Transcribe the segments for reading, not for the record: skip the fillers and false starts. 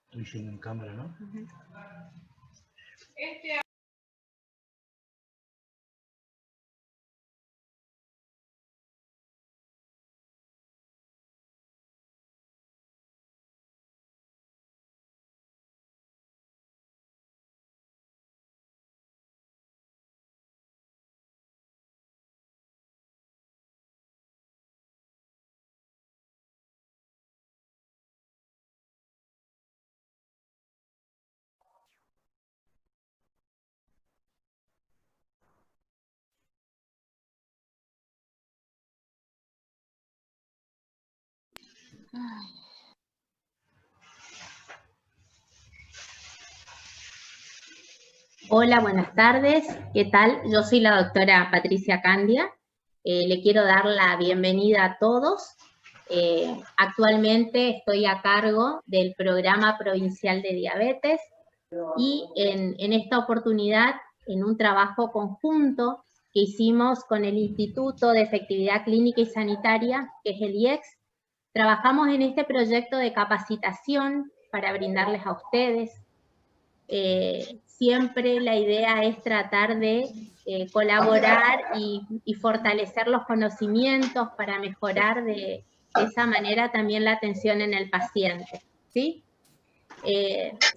Estoy yendo en cámara, ¿no? Hola, buenas tardes. ¿Qué tal? Yo soy la doctora Patricia Candia. Le quiero dar la bienvenida a todos. Actualmente estoy a cargo del Programa Provincial de Diabetes y en esta oportunidad, en un trabajo conjunto que hicimos con el Instituto de Efectividad Clínica y Sanitaria, que es el IECS, trabajamos en este proyecto de capacitación para brindarles a ustedes. Siempre la idea es tratar de colaborar y fortalecer los conocimientos para mejorar de esa manera también la atención en el paciente, ¿sí?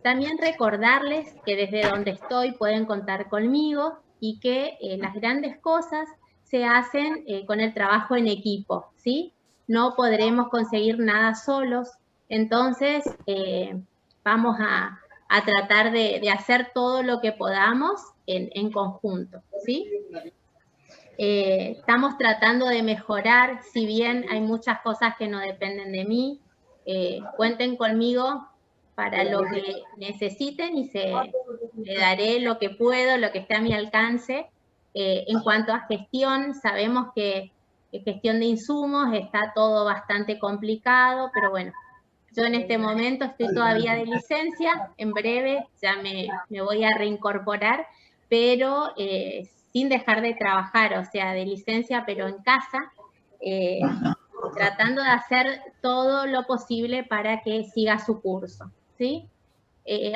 También recordarles que desde donde estoy pueden contar conmigo y que las grandes cosas se hacen con el trabajo en equipo, ¿sí? No podremos conseguir nada solos, entonces vamos a tratar de hacer todo lo que podamos en conjunto, ¿sí? Estamos tratando de mejorar, si bien hay muchas cosas que no dependen de mí, cuenten conmigo para lo que necesiten y le daré lo que puedo, lo que esté a mi alcance. En cuanto a gestión, sabemos que gestión de insumos está todo bastante complicado, pero bueno, yo en este momento estoy todavía de licencia, en breve ya me voy a reincorporar, pero sin dejar de trabajar, o sea, de licencia, pero en casa, tratando de hacer todo lo posible para que siga su curso, ¿sí?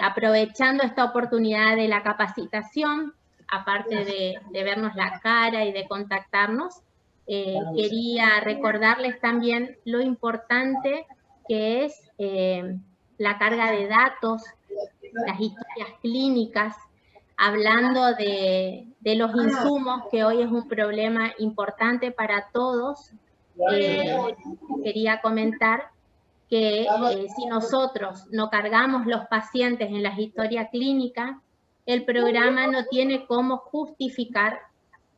Aprovechando esta oportunidad de la capacitación, aparte de vernos la cara y de contactarnos, quería recordarles también lo importante que es la carga de datos, las historias clínicas, hablando de los insumos, que hoy es un problema importante para todos. Quería comentar que si nosotros no cargamos los pacientes en la historia clínica, el programa no tiene cómo justificar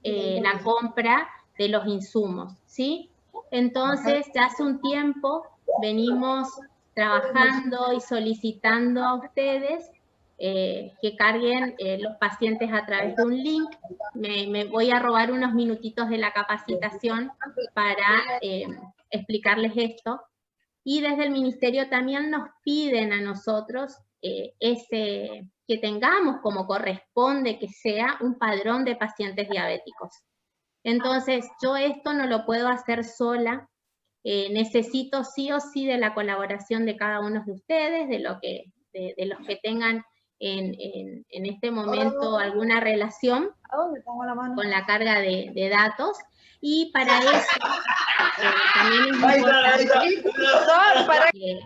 la compra de los insumos, ¿sí? Entonces, ya hace un tiempo venimos trabajando y solicitando a ustedes que carguen los pacientes a través de un link. Me voy a robar unos minutitos de la capacitación para explicarles esto. Y desde el Ministerio también nos piden a nosotros que tengamos como corresponde que sea un padrón de pacientes diabéticos. Entonces, yo esto no lo puedo hacer sola, necesito sí o sí de la colaboración de cada uno de ustedes, de los que tengan en este momento alguna relación con la carga de datos. Y para eso también es importante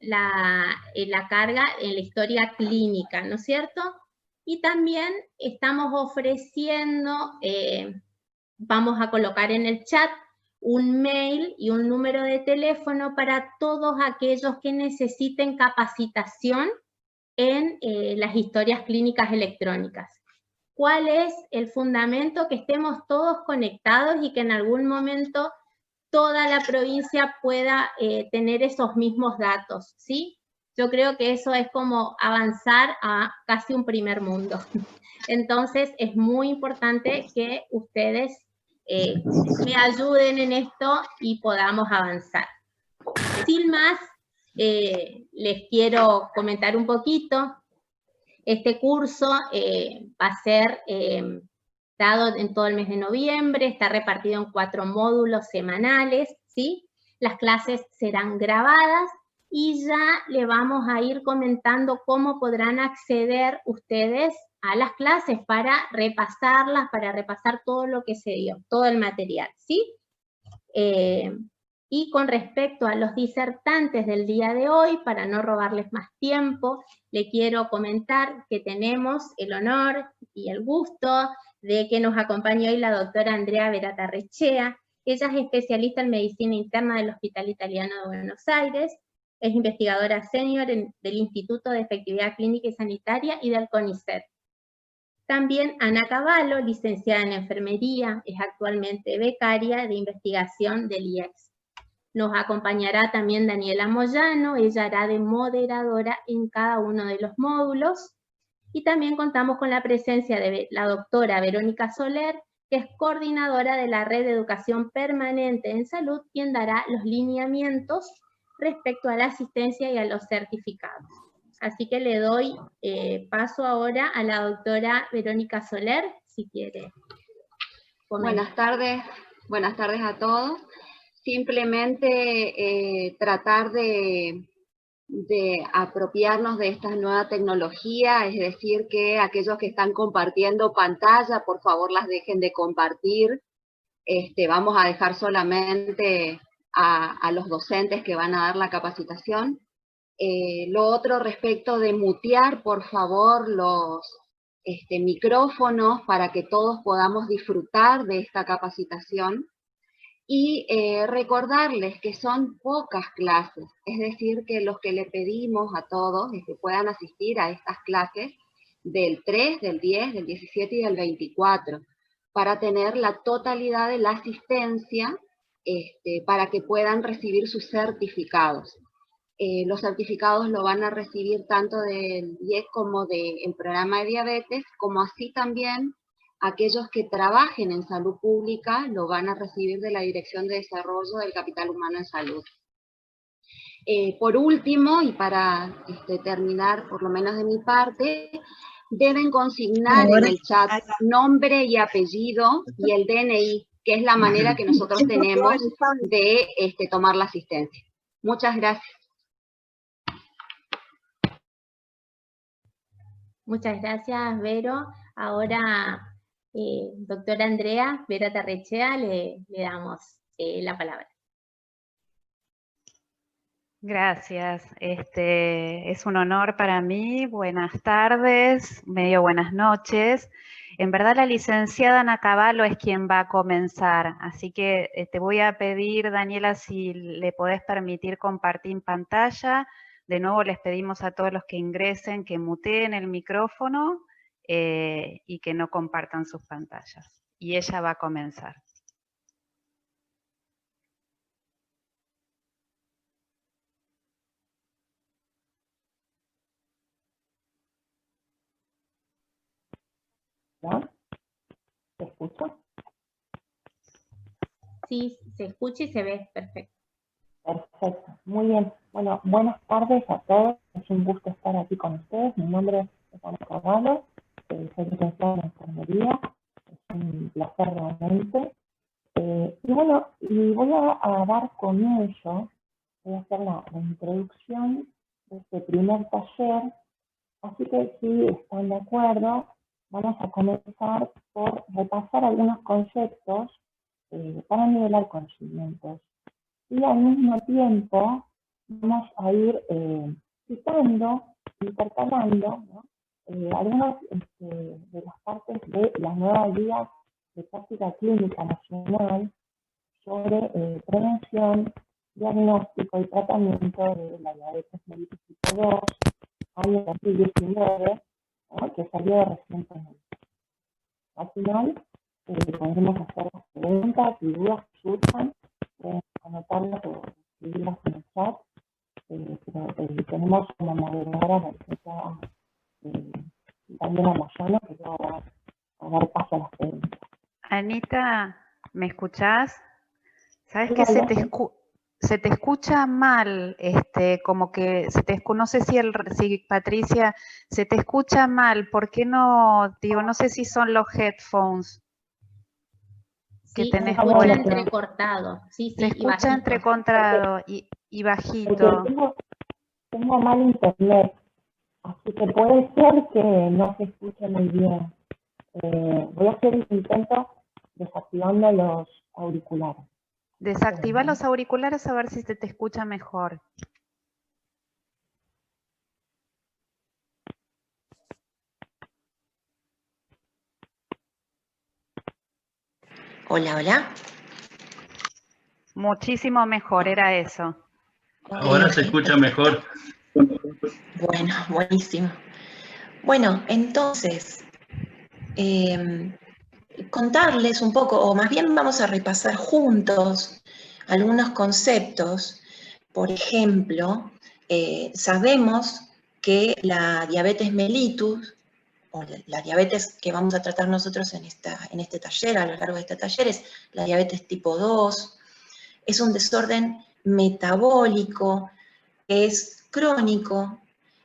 la carga en la historia clínica, ¿no es cierto? Y también estamos ofreciendo, vamos a colocar en el chat un mail y un número de teléfono para todos aquellos que necesiten capacitación en las historias clínicas electrónicas. ¿Cuál es el fundamento? Que estemos todos conectados y que en algún momento toda la provincia pueda tener esos mismos datos, ¿sí? yo creo que eso es como avanzar a casi un primer mundo. Entonces es muy importante que ustedes me ayuden en esto y podamos avanzar. Sin más, les quiero comentar un poquito. Este curso va a ser dado en todo el mes de noviembre, está repartido en 4 módulos semanales, ¿sí? Las clases serán grabadas y ya le vamos a ir comentando cómo podrán acceder ustedes a las clases para repasarlas, para repasar todo lo que se dio, todo el material, ¿sí? Y con respecto a los disertantes del día de hoy, para no robarles más tiempo, le quiero comentar que tenemos el honor y el gusto de que nos acompañe hoy la doctora Andrea Beratarrechea. Ella es especialista en medicina interna del Hospital Italiano de Buenos Aires, es investigadora senior del Instituto de Efectividad Clínica y Sanitaria y del CONICET. También Ana Cavallo, licenciada en enfermería, es actualmente becaria de investigación del IEX. Nos acompañará también Daniela Moyano, ella hará de moderadora en cada uno de los módulos. Y también contamos con la presencia de la doctora Verónica Soler, que es coordinadora de la Red de Educación Permanente en Salud, quien dará los lineamientos respecto a la asistencia y a los certificados. Así que le doy paso ahora a la doctora Verónica Soler, si quiere comentar. Buenas tardes a todos. Simplemente tratar de apropiarnos de esta nueva tecnología, es decir, que aquellos que están compartiendo pantalla, por favor las dejen de compartir. Vamos a dejar solamente a los docentes que van a dar la capacitación. Lo otro respecto de mutear, por favor, los micrófonos para que todos podamos disfrutar de esta capacitación. Y recordarles que son pocas clases, es decir, que los que le pedimos a todos es que puedan asistir a estas clases del 3, del 10, del 17 y del 24, para tener la totalidad de la asistencia, para que puedan recibir sus certificados. Los certificados lo van a recibir tanto del IEC como del programa de diabetes, como así también aquellos que trabajen en salud pública lo van a recibir de la Dirección de Desarrollo del Capital Humano en Salud. Por último, y para terminar por lo menos de mi parte, deben consignar en el chat nombre y apellido y el DNI, que es la manera que nosotros tenemos de tomar la asistencia. Muchas gracias. Muchas gracias, Vero. Ahora, doctora Andrea Beratarrechea, le damos la palabra. Gracias. Es un honor para mí. Buenas tardes, medio buenas noches. En verdad la licenciada Ana Cavallo es quien va a comenzar, así que te voy a pedir, Daniela, si le podés permitir compartir pantalla. De nuevo les pedimos a todos los que ingresen que muteen el micrófono y que no compartan sus pantallas. Y ella va a comenzar. ¿No? ¿Se escucha? Sí, se escucha y se ve, perfecto. Perfecto, muy bien. Bueno, buenas tardes a todos. Es un gusto estar aquí con ustedes. Mi nombre es Ana Cavallo, soy licenciada en enfermería. Es un placer realmente. Y bueno, y voy a dar comienzo, voy a hacer la introducción de este primer taller. Así que si están de acuerdo, vamos a comenzar por repasar algunos conceptos para nivelar conocimientos. Y al mismo tiempo vamos a ir citando, intercalando, ¿no? Algunas de las partes de la nueva guía de práctica clínica nacional sobre prevención, diagnóstico y tratamiento de la diabetes mellitus tipo 2, año 2019, ¿no? Que salió recientemente. Al final podremos hacer las preguntas y dudas que surjan, anotarlas o escribirlas en el chat, pero tenemos como Anita, ¿me escuchás? ¿Sabes Sí, que hola. se te escucha mal? Como que no sé si Patricia, se te escucha mal. ¿Por qué no? Digo, no sé si son los headphones que Sí, se tenés escucha puestos. entrecortado, sí, Se sí, y escucha bajito. entrecortado y Porque bajito. tengo mal internet, así que puede ser que no se escuche muy bien. Voy a hacer el intento desactivando los auriculares. Desactiva los auriculares a ver si se te escucha mejor. Hola, hola. Muchísimo mejor, era eso. Ahora se escucha mejor. Bueno, buenísimo. Bueno, entonces, contarles un poco, o más bien vamos a repasar juntos algunos conceptos. Por ejemplo, sabemos que la diabetes mellitus, o la diabetes que vamos a tratar nosotros en este taller, a lo largo de este taller, es la diabetes tipo 2, es un desorden metabólico, es crónico,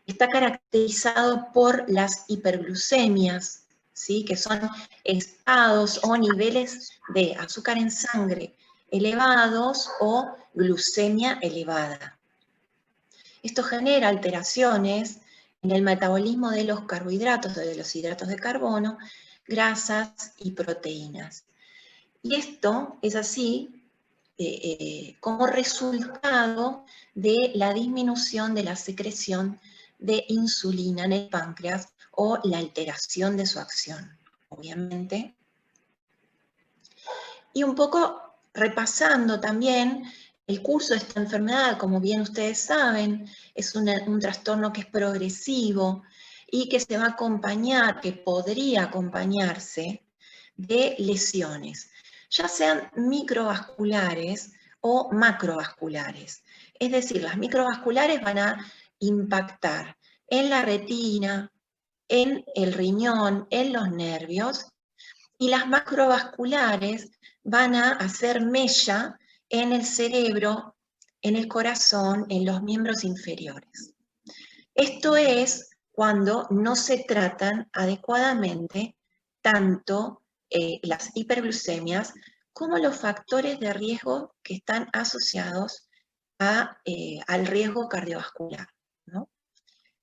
está caracterizado por las hiperglucemias, ¿sí? Que son estados o niveles de azúcar en sangre elevados o glucemia elevada. Esto genera alteraciones en el metabolismo de los carbohidratos, de los hidratos de carbono, grasas y proteínas. Y esto es así como resultado de la disminución de la secreción de insulina en el páncreas o la alteración de su acción, obviamente. Y un poco repasando también el curso de esta enfermedad, como bien ustedes saben, es un trastorno que es progresivo y que se va a acompañar, que podría acompañarse de lesiones, ya sean microvasculares o macrovasculares. Es decir, las microvasculares van a impactar en la retina, en el riñón, en los nervios, y las macrovasculares van a hacer mella en el cerebro, en el corazón, en los miembros inferiores. Esto es cuando no se tratan adecuadamente tanto las hiperglucemias como los factores de riesgo que están asociados al riesgo cardiovascular, ¿no?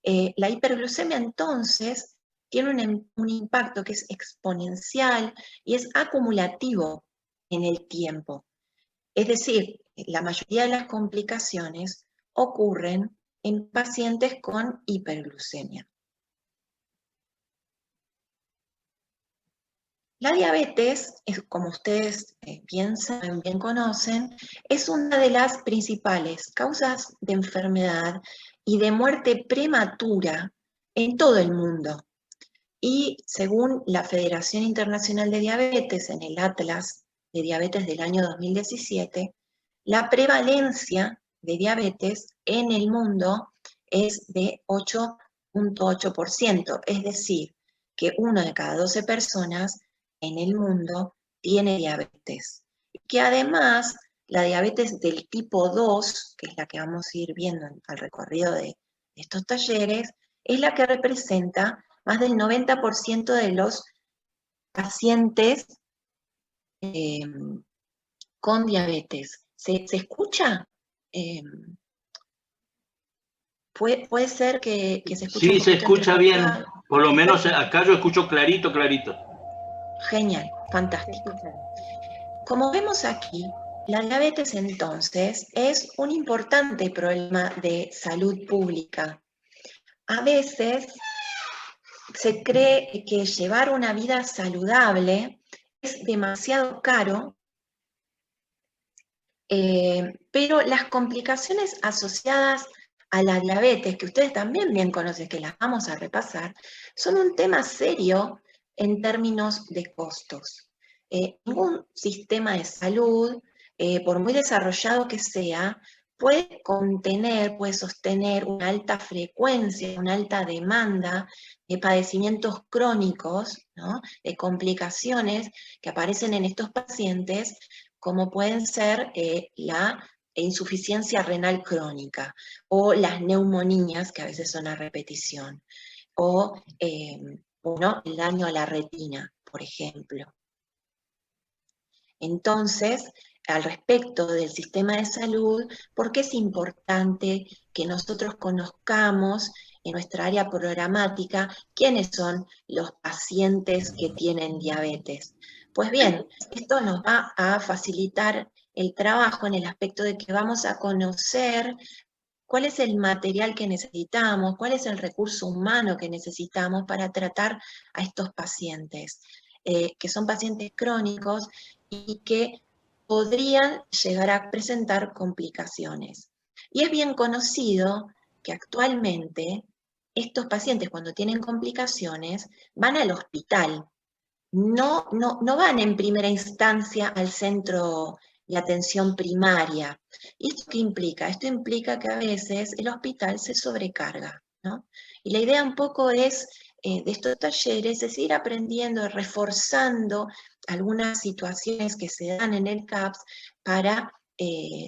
La hiperglucemia entonces tiene un impacto que es exponencial y es acumulativo en el tiempo. Es decir, la mayoría de las complicaciones ocurren en pacientes con hiperglucemia. La diabetes, como ustedes bien saben, bien conocen, es una de las principales causas de enfermedad y de muerte prematura en todo el mundo. Y según la Federación Internacional de Diabetes, en el Atlas de Diabetes del año 2017, la prevalencia de diabetes en el mundo es de 8.8%, es decir, que 1 de cada 12 personas en el mundo tiene diabetes. Y que además la diabetes del tipo 2, que es la que vamos a ir viendo al recorrido de estos talleres, es la que representa más del 90% de los pacientes con diabetes. ¿Se escucha? Puede ser que se escuche Sí, un se poquito escucha bien. entrecortado. Por lo menos acá yo escucho clarito, clarito. Genial, fantástico. Como vemos aquí, la diabetes entonces es un importante problema de salud pública. A veces se cree que llevar una vida saludable es demasiado caro, pero las complicaciones asociadas a la diabetes, que ustedes también bien conocen, que las vamos a repasar, son un tema serio en términos de costos. Ningún sistema de salud, por muy desarrollado que sea, puede contener, puede sostener una alta frecuencia, una alta demanda de padecimientos crónicos, ¿no? De complicaciones que aparecen en estos pacientes, como pueden ser la insuficiencia renal crónica, o las neumonías, que a veces son a repetición, o el daño a la retina, por ejemplo. Entonces, al respecto del sistema de salud, ¿por qué es importante que nosotros conozcamos en nuestra área programática quiénes son los pacientes que tienen diabetes? Pues bien, esto nos va a facilitar el trabajo en el aspecto de que vamos a conocer cuál es el material que necesitamos, cuál es el recurso humano que necesitamos para tratar a estos pacientes, que son pacientes crónicos y que podrían llegar a presentar complicaciones. Y es bien conocido que actualmente estos pacientes, cuando tienen complicaciones, van al hospital. No van en primera instancia al centro de atención primaria. ¿Y esto qué implica? Esto implica que a veces el hospital se sobrecarga, ¿no? Y la idea un poco es, de estos talleres, es ir aprendiendo, reforzando algunas situaciones que se dan en el CAPS para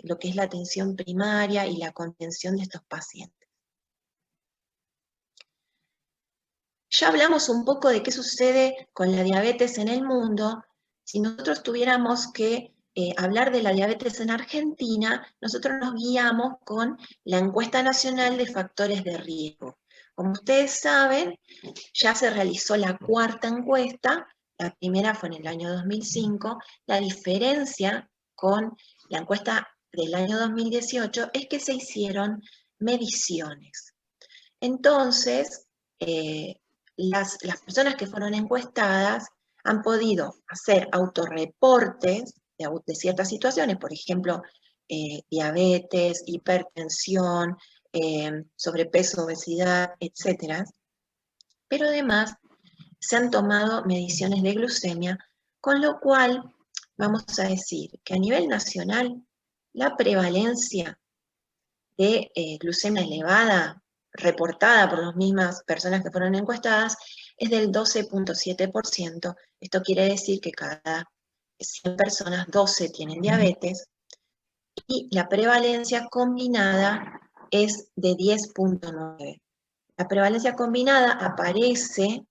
lo que es la atención primaria y la contención de estos pacientes. Ya hablamos un poco de qué sucede con la diabetes en el mundo. Si nosotros tuviéramos que hablar de la diabetes en Argentina, nosotros nos guiamos con la Encuesta Nacional de Factores de Riesgo. Como ustedes saben, ya se realizó la cuarta encuesta, la primera fue en el año 2005, la diferencia con la encuesta del año 2018 es que se hicieron mediciones. Entonces, las personas que fueron encuestadas han podido hacer autorreportes de ciertas situaciones, por ejemplo, diabetes, hipertensión, sobrepeso, obesidad, etc. Pero además se han tomado mediciones de glucemia, con lo cual vamos a decir que a nivel nacional la prevalencia de glucemia elevada reportada por las mismas personas que fueron encuestadas es del 12.7%. Esto quiere decir que cada 100 personas, 12 tienen diabetes, y la prevalencia combinada es de 10.9. La prevalencia combinada aparece,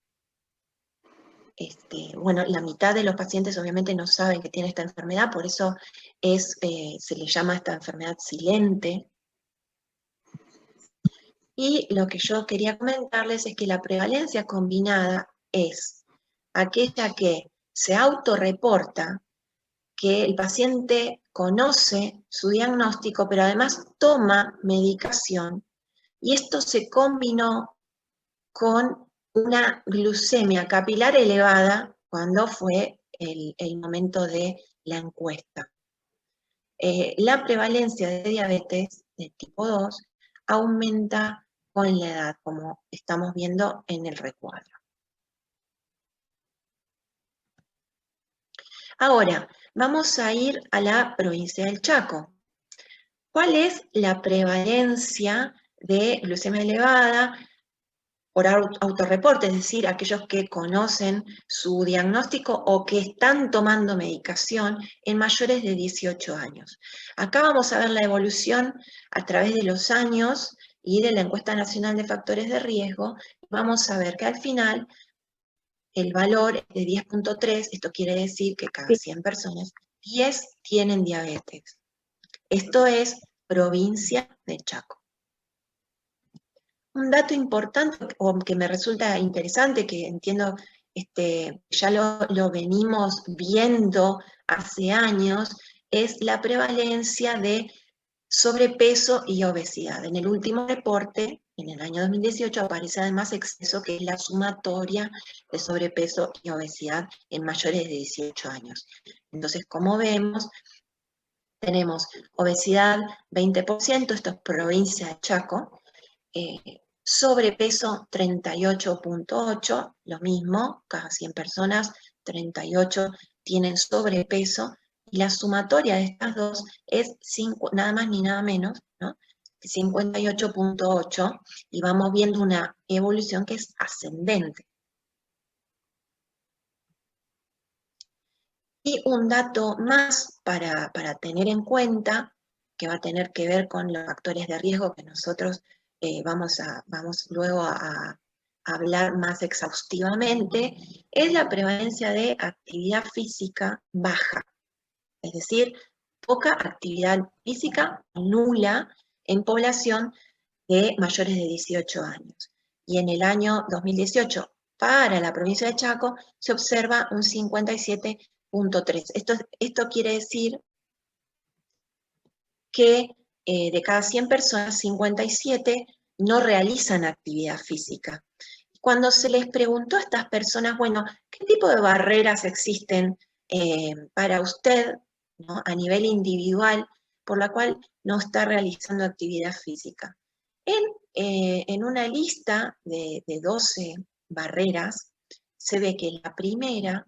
la mitad de los pacientes obviamente no saben que tienen esta enfermedad, por eso se le llama esta enfermedad silente. Y lo que yo quería comentarles es que la prevalencia combinada es aquella que se autorreporta, que el paciente conoce su diagnóstico, pero además toma medicación, y esto se combinó con una glucemia capilar elevada cuando fue el momento de la encuesta. La prevalencia de diabetes de tipo 2 aumenta con la edad, como estamos viendo en el recuadro. Ahora, vamos a ir a la provincia del Chaco. ¿Cuál es la prevalencia de glucemia elevada por autorreporte? Es decir, aquellos que conocen su diagnóstico o que están tomando medicación en mayores de 18 años. Acá vamos a ver la evolución a través de los años y de la Encuesta Nacional de Factores de Riesgo. Vamos a ver que al final el valor es de 10.3, esto quiere decir que cada 100 personas, 10 tienen diabetes. Esto es provincia de Chaco. Un dato importante, o que me resulta interesante, que entiendo ya lo venimos viendo hace años, es la prevalencia de sobrepeso y obesidad. En el último reporte, en el año 2018, aparece además exceso, que es la sumatoria de sobrepeso y obesidad en mayores de 18 años. Entonces, como vemos, tenemos obesidad 20%, esto es provincia de Chaco, sobrepeso 38.8, lo mismo, cada 100 personas, 38 tienen sobrepeso, y la sumatoria de estas dos es nada más ni nada menos ¿no? 58.8, y vamos viendo una evolución que es ascendente. Y un dato más para tener en cuenta, que va a tener que ver con los factores de riesgo que nosotros vamos luego a hablar más exhaustivamente, es la prevalencia de actividad física baja, es decir, poca actividad física, nula, en población de mayores de 18 años. Y en el año 2018, para la provincia de Chaco, se observa un 57.3. Esto quiere decir que de cada 100 personas, 57 no realizan actividad física. Cuando se les preguntó a estas personas, bueno, ¿qué tipo de barreras existen para usted, ¿no?, a nivel individual, por la cual no está realizando actividad física? En una lista de 12 barreras, se ve que la primera,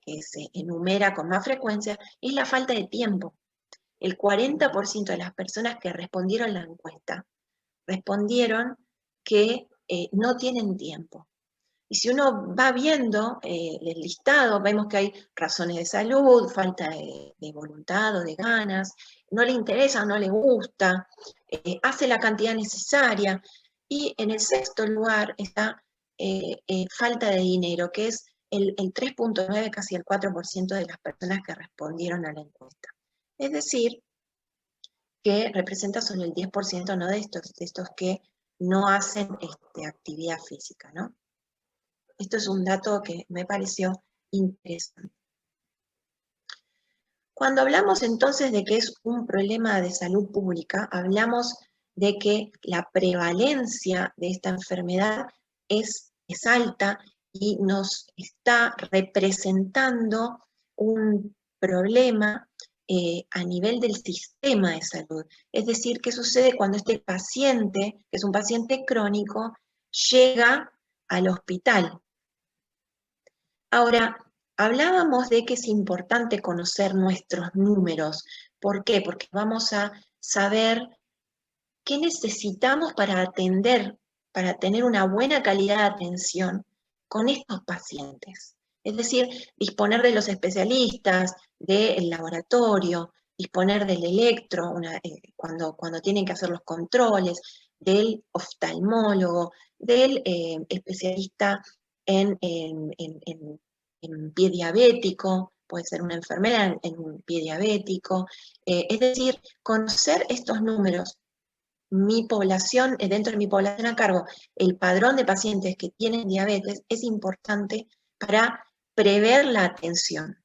que se enumera con más frecuencia, es la falta de tiempo. El 40% de las personas que respondieron la encuesta respondieron que no tienen tiempo. Y si uno va viendo el listado, vemos que hay razones de salud, falta de voluntad o de ganas, no le interesa, no le gusta, hace la cantidad necesaria. Y en el sexto lugar está falta de dinero, que es el 3.9, casi el 4% de las personas que respondieron a la encuesta. Es decir, que representa solo el 10%, ¿no?, de estos que no hacen actividad física, ¿no? Esto es un dato que me pareció interesante. Cuando hablamos entonces de que es un problema de salud pública, hablamos de que la prevalencia de esta enfermedad es alta y nos está representando un problema a nivel del sistema de salud. Es decir, ¿qué sucede cuando este paciente, que es un paciente crónico, llega al hospital? Ahora, hablábamos de que es importante conocer nuestros números. ¿Por qué? Porque vamos a saber qué necesitamos para atender, para tener una buena calidad de atención con estos pacientes. Es decir, disponer de los especialistas, del laboratorio, disponer del electro, cuando tienen que hacer los controles, del oftalmólogo, del especialista en pie diabético, puede ser una enfermera en un pie diabético. Es decir, conocer estos números, mi población, dentro de mi población a cargo, el padrón de pacientes que tienen diabetes es importante para prever la atención.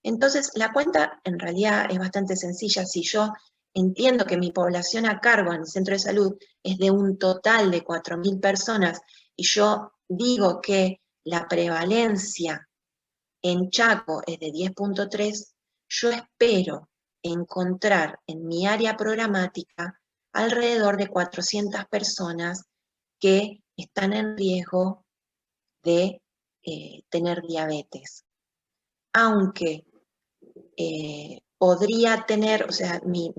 Entonces, la cuenta en realidad es bastante sencilla. Si yo entiendo que mi población a cargo en el centro de salud es de un total de 4.000 personas, y yo digo que la prevalencia en Chaco es de 10.3, yo espero encontrar en mi área programática alrededor de 400 personas que están en riesgo de tener diabetes. Aunque podría tener, o sea, mi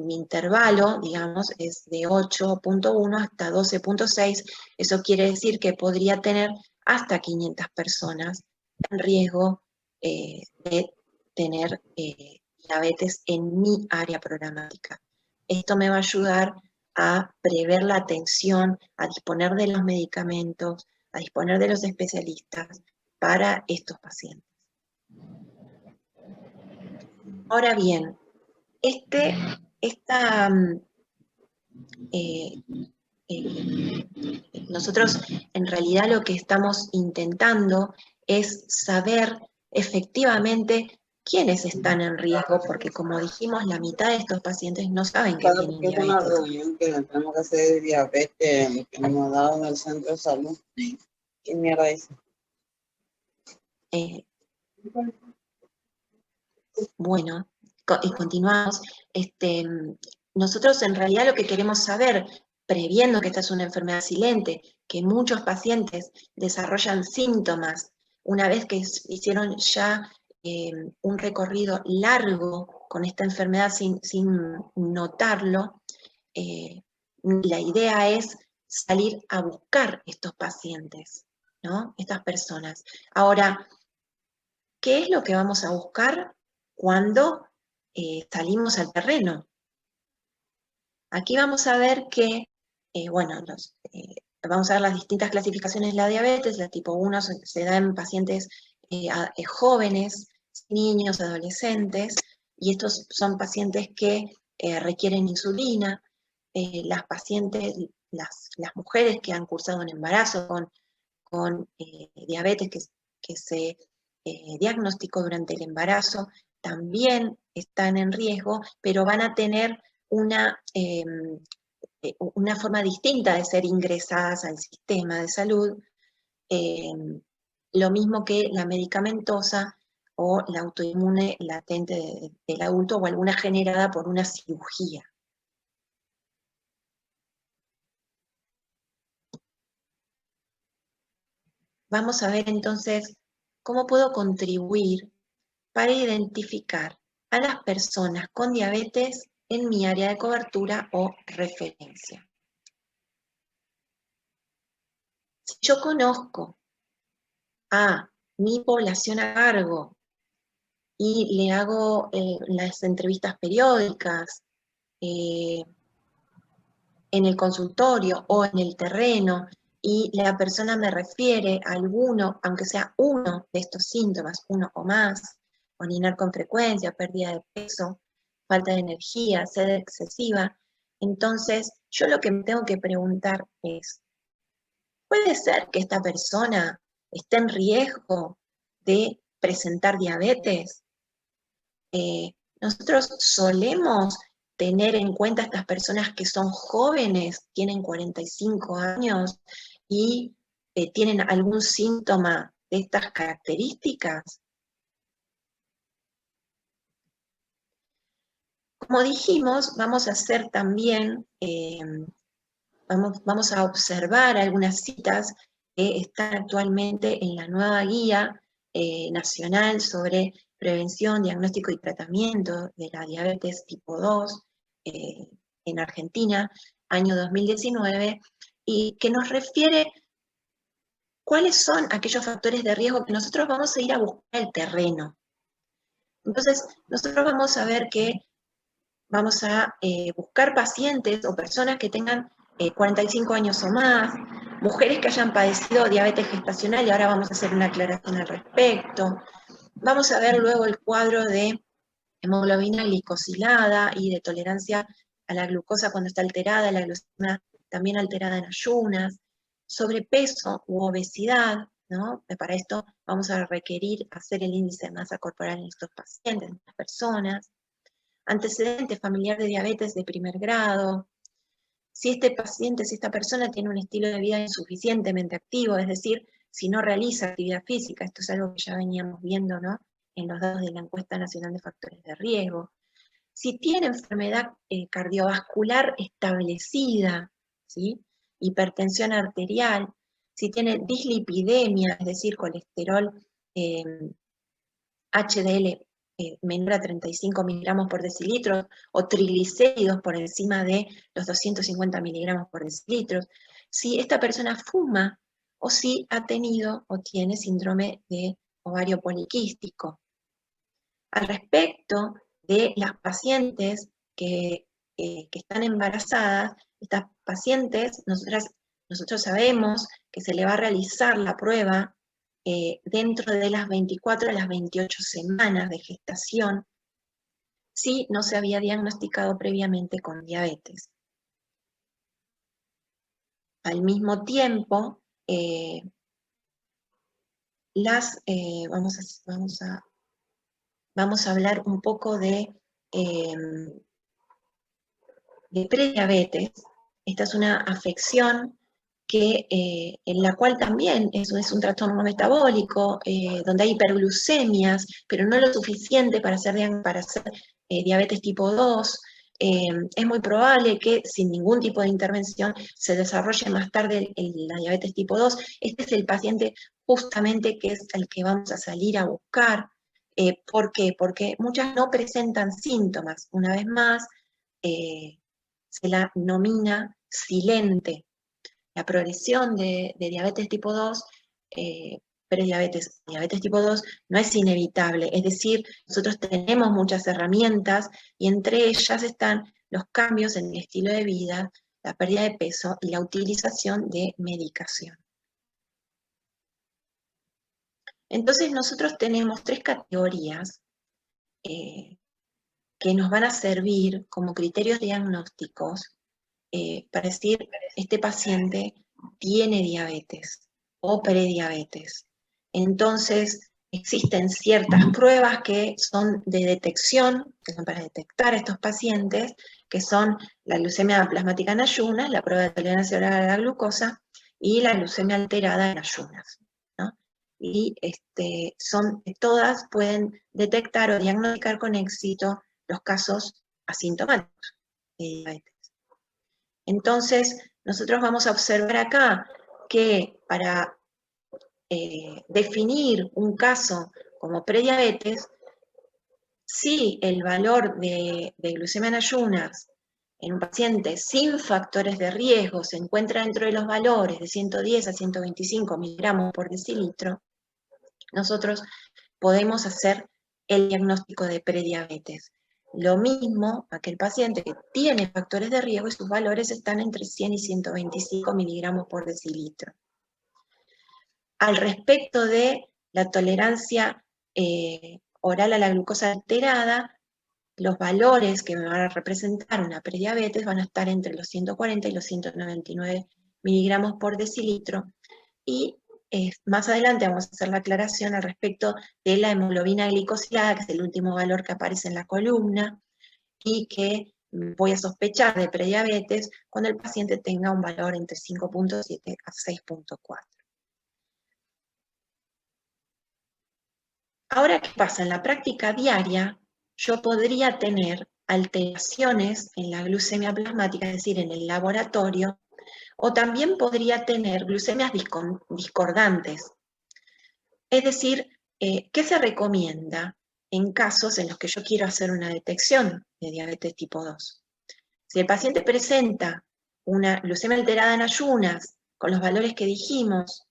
intervalo, digamos, es de 8.1 hasta 12.6, eso quiere decir que podría tener hasta 500 personas en riesgo de tener diabetes en mi área programática. Esto me va a ayudar a prever la atención, a disponer de los medicamentos, a disponer de los especialistas para estos pacientes. Ahora bien, nosotros en realidad lo que estamos intentando es saber efectivamente quiénes están en riesgo, porque como dijimos, la mitad de estos pacientes no saben que tienen diabetes. Es una reunión que tenemos que hacer de diabetes que nos ha dado en el centro de salud. ¿Qué mierda es? Bueno, y continuamos. Nosotros en realidad lo que queremos saber, previendo que esta es una enfermedad silente, que muchos pacientes desarrollan síntomas una vez que hicieron ya un recorrido largo con esta enfermedad sin notarlo, la idea es salir a buscar estos pacientes, ¿no? Estas personas. Ahora, ¿qué es lo que vamos a buscar cuando salimos al terreno? Aquí vamos a ver que, bueno, vamos a ver las distintas clasificaciones de la diabetes. La tipo 1 se da en pacientes jóvenes, niños, adolescentes, y estos son pacientes que requieren insulina. Las pacientes, las mujeres que han cursado un embarazo con diabetes que se diagnosticó durante el embarazo, también están en riesgo, pero van a tener una forma distinta de ser ingresadas al sistema de salud, lo mismo que la medicamentosa o la autoinmune latente del adulto o alguna generada por una cirugía. Vamos a ver entonces cómo puedo contribuir para identificar a las personas con diabetes en mi área de cobertura o referencia. Si yo conozco a mi población a cargo y le hago las entrevistas periódicas en el consultorio o en el terreno, y la persona me refiere a alguno, aunque sea uno de estos síntomas, uno o más, orinar con frecuencia, pérdida de peso, falta de energía, sed excesiva, entonces yo lo que me tengo que preguntar es, ¿puede ser que esta persona esté en riesgo de presentar diabetes? Nosotros solemos tener en cuenta a estas personas que son jóvenes, tienen 45 años y tienen algún síntoma de estas características. Como dijimos, vamos a hacer también, vamos a observar algunas citas que están actualmente en la nueva guía nacional sobre prevención, diagnóstico y tratamiento de la diabetes tipo 2 en Argentina, año 2019, y que nos refiere cuáles son aquellos factores de riesgo que nosotros vamos a ir a buscar el terreno. Entonces, nosotros vamos a ver que vamos a buscar pacientes o personas que tengan 45 años o más, mujeres que hayan padecido diabetes gestacional, y ahora vamos a hacer una aclaración al respecto. Vamos a ver luego el cuadro de hemoglobina glicosilada y de tolerancia a la glucosa cuando está alterada, la glucemia también alterada en ayunas, sobrepeso u obesidad, ¿no? Para esto vamos a requerir hacer el índice de masa corporal en estos pacientes, en estas personas, antecedente familiar de diabetes de primer grado, si este paciente, si esta persona tiene un estilo de vida insuficientemente activo, es decir, si no realiza actividad física, esto es algo que ya veníamos viendo, ¿no?, en los datos de la Encuesta Nacional de Factores de Riesgo. Si tiene enfermedad cardiovascular establecida, ¿sí?, hipertensión arterial, si tiene dislipidemia, es decir, colesterol HDL menor a 35 miligramos por decilitro, o triglicéridos por encima de los 250 miligramos por decilitro, si esta persona fuma, o si ha tenido o tiene síndrome de ovario poliquístico. Al respecto de las pacientes que están embarazadas, estas pacientes, nosotros sabemos que se le va a realizar la prueba dentro de las 24 a las 28 semanas de gestación, si no se había diagnosticado previamente con diabetes. Al mismo tiempo, vamos a hablar un poco de prediabetes. Esta es una afección en la cual también es un trastorno metabólico, donde hay hiperglucemias, pero no lo suficiente para hacer diabetes tipo 2. Es muy probable que sin ningún tipo de intervención se desarrolle más tarde la diabetes tipo 2. Este es el paciente justamente que es el que vamos a salir a buscar. ¿Por qué? Porque muchas no presentan síntomas. Una vez más, se la denomina silente. La progresión de diabetes tipo 2, prediabetes, diabetes tipo 2, no es inevitable. Es decir, nosotros tenemos muchas herramientas y entre ellas están los cambios en el estilo de vida, la pérdida de peso y la utilización de medicación. Entonces nosotros tenemos 3 categorías que nos van a servir como criterios diagnósticos para decir, este paciente tiene diabetes o prediabetes. Entonces, existen ciertas pruebas que son de detección, que son para detectar a estos pacientes, que son la glucemia plasmática en ayunas, la prueba de tolerancia oral a la glucosa y la glucemia alterada en ayunas, ¿no? Y todas pueden detectar o diagnosticar con éxito los casos asintomáticos de diabetes. Entonces, nosotros vamos a observar acá que para definir un caso como prediabetes, si el valor de glucemia en ayunas en un paciente sin factores de riesgo se encuentra dentro de los valores de 110 a 125 miligramos por decilitro, nosotros podemos hacer el diagnóstico de prediabetes. Lo mismo aquel paciente que tiene factores de riesgo y sus valores están entre 100 y 125 miligramos por decilitro. Al respecto de la tolerancia oral a la glucosa alterada, los valores que me van a representar una prediabetes van a estar entre los 140 y los 199 miligramos por decilitro, y más adelante vamos a hacer la aclaración al respecto de la hemoglobina glicosilada, que es el último valor que aparece en la columna, y que voy a sospechar de prediabetes cuando el paciente tenga un valor entre 5.7 a 6.4. Ahora, ¿qué pasa? En la práctica diaria, yo podría tener alteraciones en la glucemia plasmática, es decir, en el laboratorio, o también podría tener glucemias discordantes. Es decir, ¿qué se recomienda en casos en los que yo quiero hacer una detección de diabetes tipo 2? Si el paciente presenta una glucemia alterada en ayunas, con los valores que dijimos,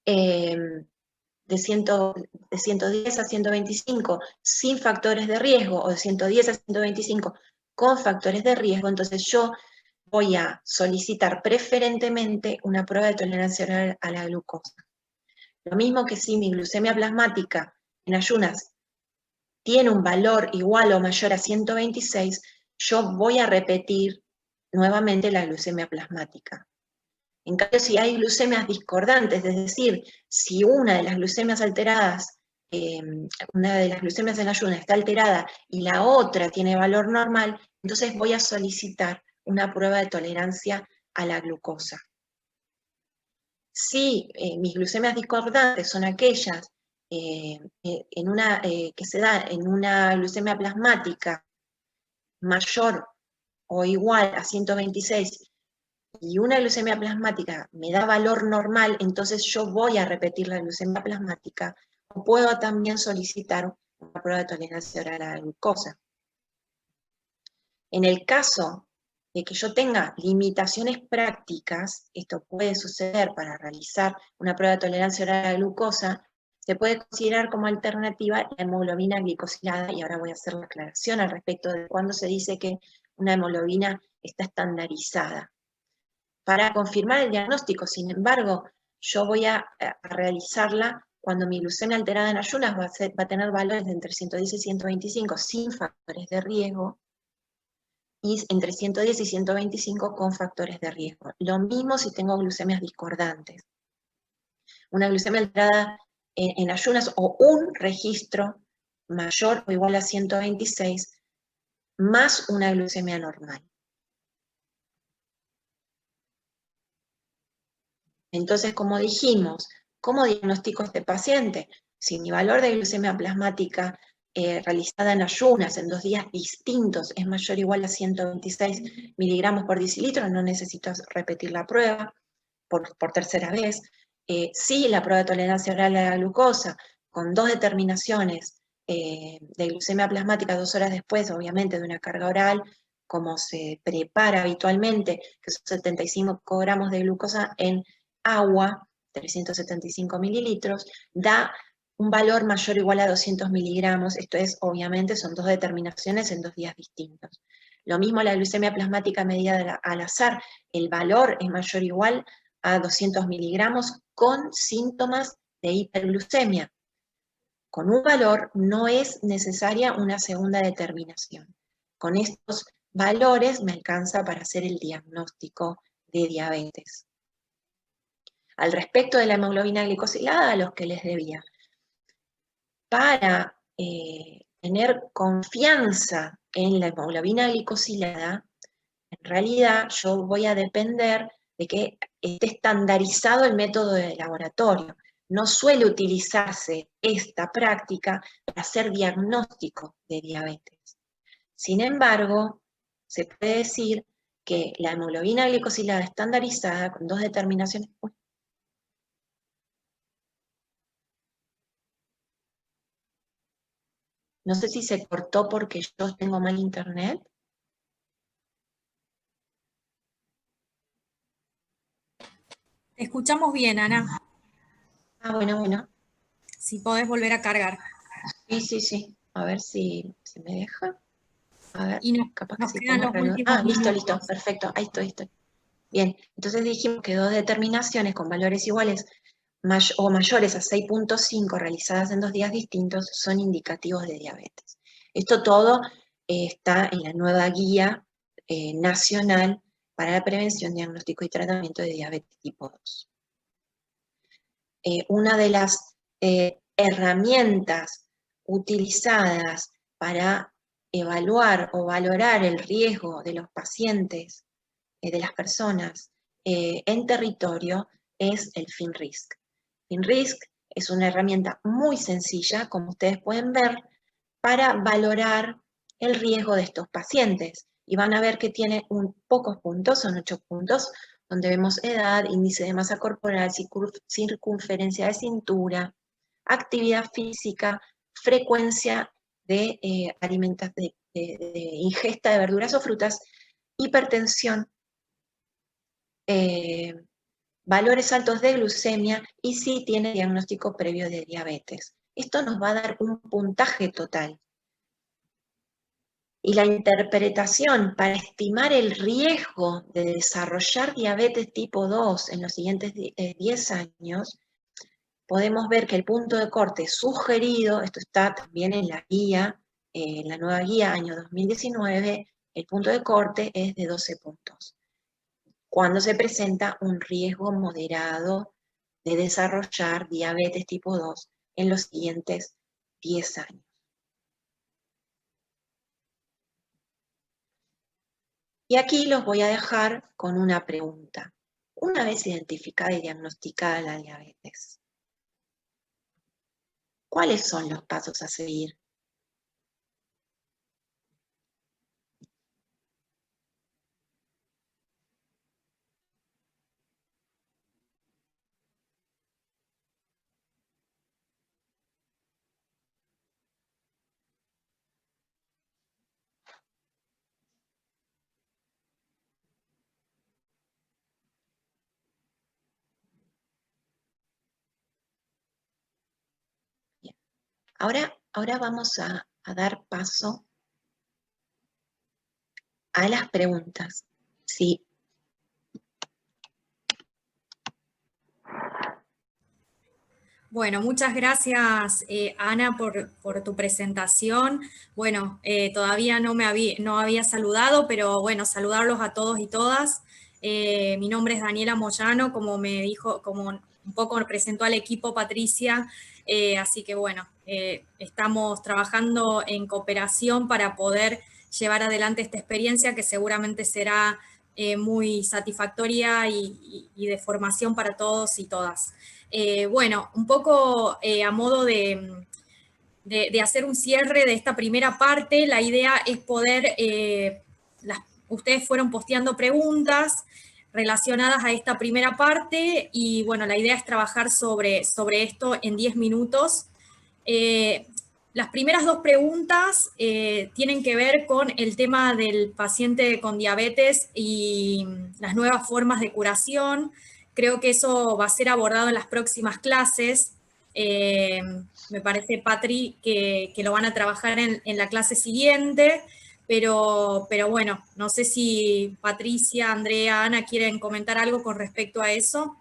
de 110 a 125 sin factores de riesgo, o de 110 a 125 con factores de riesgo, entonces yo voy a solicitar preferentemente una prueba de tolerancia oral a la glucosa. Lo mismo que si mi glucemia plasmática en ayunas tiene un valor igual o mayor a 126, yo voy a repetir nuevamente la glucemia plasmática. En cambio, si hay glucemias discordantes, es decir, si una de las glucemias alteradas, una de las glucemias en ayunas está alterada y la otra tiene valor normal, entonces voy a solicitar una prueba de tolerancia a la glucosa. Si mis glucemias discordantes son aquellas que se da en una glucemia plasmática mayor o igual a 126, y una glucemia plasmática me da valor normal, entonces yo voy a repetir la glucemia plasmática, o puedo también solicitar una prueba de tolerancia oral a la glucosa. En el caso de que yo tenga limitaciones prácticas, esto puede suceder para realizar una prueba de tolerancia oral a la glucosa, se puede considerar como alternativa la hemoglobina glicosilada, y ahora voy a hacer la aclaración al respecto de cuándo se dice que una hemoglobina está estandarizada. Para confirmar el diagnóstico, sin embargo, yo voy a realizarla cuando mi glucemia alterada en ayunas va a tener valores de entre 110 y 125 sin factores de riesgo, y entre 110 y 125 con factores de riesgo. Lo mismo si tengo glucemias discordantes. Una glucemia alterada en ayunas o un registro mayor o igual a 126 más una glucemia normal. Entonces, como dijimos, ¿cómo diagnostico a este paciente? Si mi valor de glucemia plasmática realizada en ayunas en 2 días distintos es mayor o igual a 126 miligramos por decilitro, no necesito repetir la prueba por tercera vez. Si la prueba de tolerancia oral a la glucosa, con 2 determinaciones de glucemia plasmática 2 horas después, obviamente, de una carga oral, como se prepara habitualmente, que son 75 gramos de glucosa en agua, 375 mililitros, da un valor mayor o igual a 200 miligramos. Esto es, obviamente, son 2 determinaciones en 2 días distintos. Lo mismo la glucemia plasmática medida al azar, el valor es mayor o igual a 200 miligramos con síntomas de hiperglucemia. Con un valor no es necesaria una segunda determinación. Con estos valores me alcanza para hacer el diagnóstico de diabetes. Al respecto de la hemoglobina glicosilada, a los que les debía, para tener confianza en la hemoglobina glicosilada, en realidad yo voy a depender de que esté estandarizado el método de laboratorio. No suele utilizarse esta práctica para hacer diagnóstico de diabetes. Sin embargo, se puede decir que la hemoglobina glicosilada estandarizada con 2 determinaciones... No sé si se cortó porque yo tengo mal internet. Te escuchamos bien, Ana. Ah, bueno. Si podés volver a cargar. Sí. A ver si me deja. A ver, Y capaz nos que sí quedan pongo los reloj. últimos Listo, minutos. perfecto. Ahí estoy. Bien, entonces dijimos que 2 determinaciones con valores iguales o mayores a 6.5 realizadas en 2 días distintos son indicativos de diabetes. Esto todo está en la nueva guía nacional para la prevención, diagnóstico y tratamiento de diabetes tipo 2. Una de las herramientas utilizadas para evaluar o valorar el riesgo de los pacientes, de las personas en territorio, es el FINRISC. FINRISC es una herramienta muy sencilla, como ustedes pueden ver, para valorar el riesgo de estos pacientes. Y van a ver que tiene pocos puntos, son 8 puntos, donde vemos edad, índice de masa corporal, circunferencia de cintura, actividad física, frecuencia de ingesta de verduras o frutas, hipertensión, valores altos de glucemia y si tiene diagnóstico previo de diabetes. Esto nos va a dar un puntaje total. Y la interpretación para estimar el riesgo de desarrollar diabetes tipo 2 en los siguientes 10 años, podemos ver que el punto de corte sugerido, esto está también en la guía, en la nueva guía año 2019, el punto de corte es de 12 puntos. Cuando se presenta un riesgo moderado de desarrollar diabetes tipo 2 en los siguientes 10 años. Y aquí los voy a dejar con una pregunta. Una vez identificada y diagnosticada la diabetes, ¿cuáles son los pasos a seguir? Bien. Ahora vamos a dar paso a las preguntas. Sí. Bueno, muchas gracias, Ana, por tu presentación. Bueno, todavía no había saludado, pero bueno, saludarlos a todos y todas. Mi nombre es Daniela Moyano, como me dijo, como un poco me presentó al equipo Patricia, así que bueno, estamos trabajando en cooperación para poder llevar adelante esta experiencia que seguramente será muy satisfactoria y de formación para todos y todas. Bueno, un poco a modo de hacer un cierre de esta primera parte, la idea es poder, ustedes fueron posteando preguntas relacionadas a esta primera parte y bueno, la idea es trabajar sobre esto en 10 minutos. Las primeras dos preguntas tienen que ver con el tema del paciente con diabetes y las nuevas formas de curación. Creo que eso va a ser abordado en las próximas clases. Me parece, Patri, que lo van a trabajar en la clase siguiente, pero bueno, no sé si Patricia, Andrea, Ana quieren comentar algo con respecto a eso.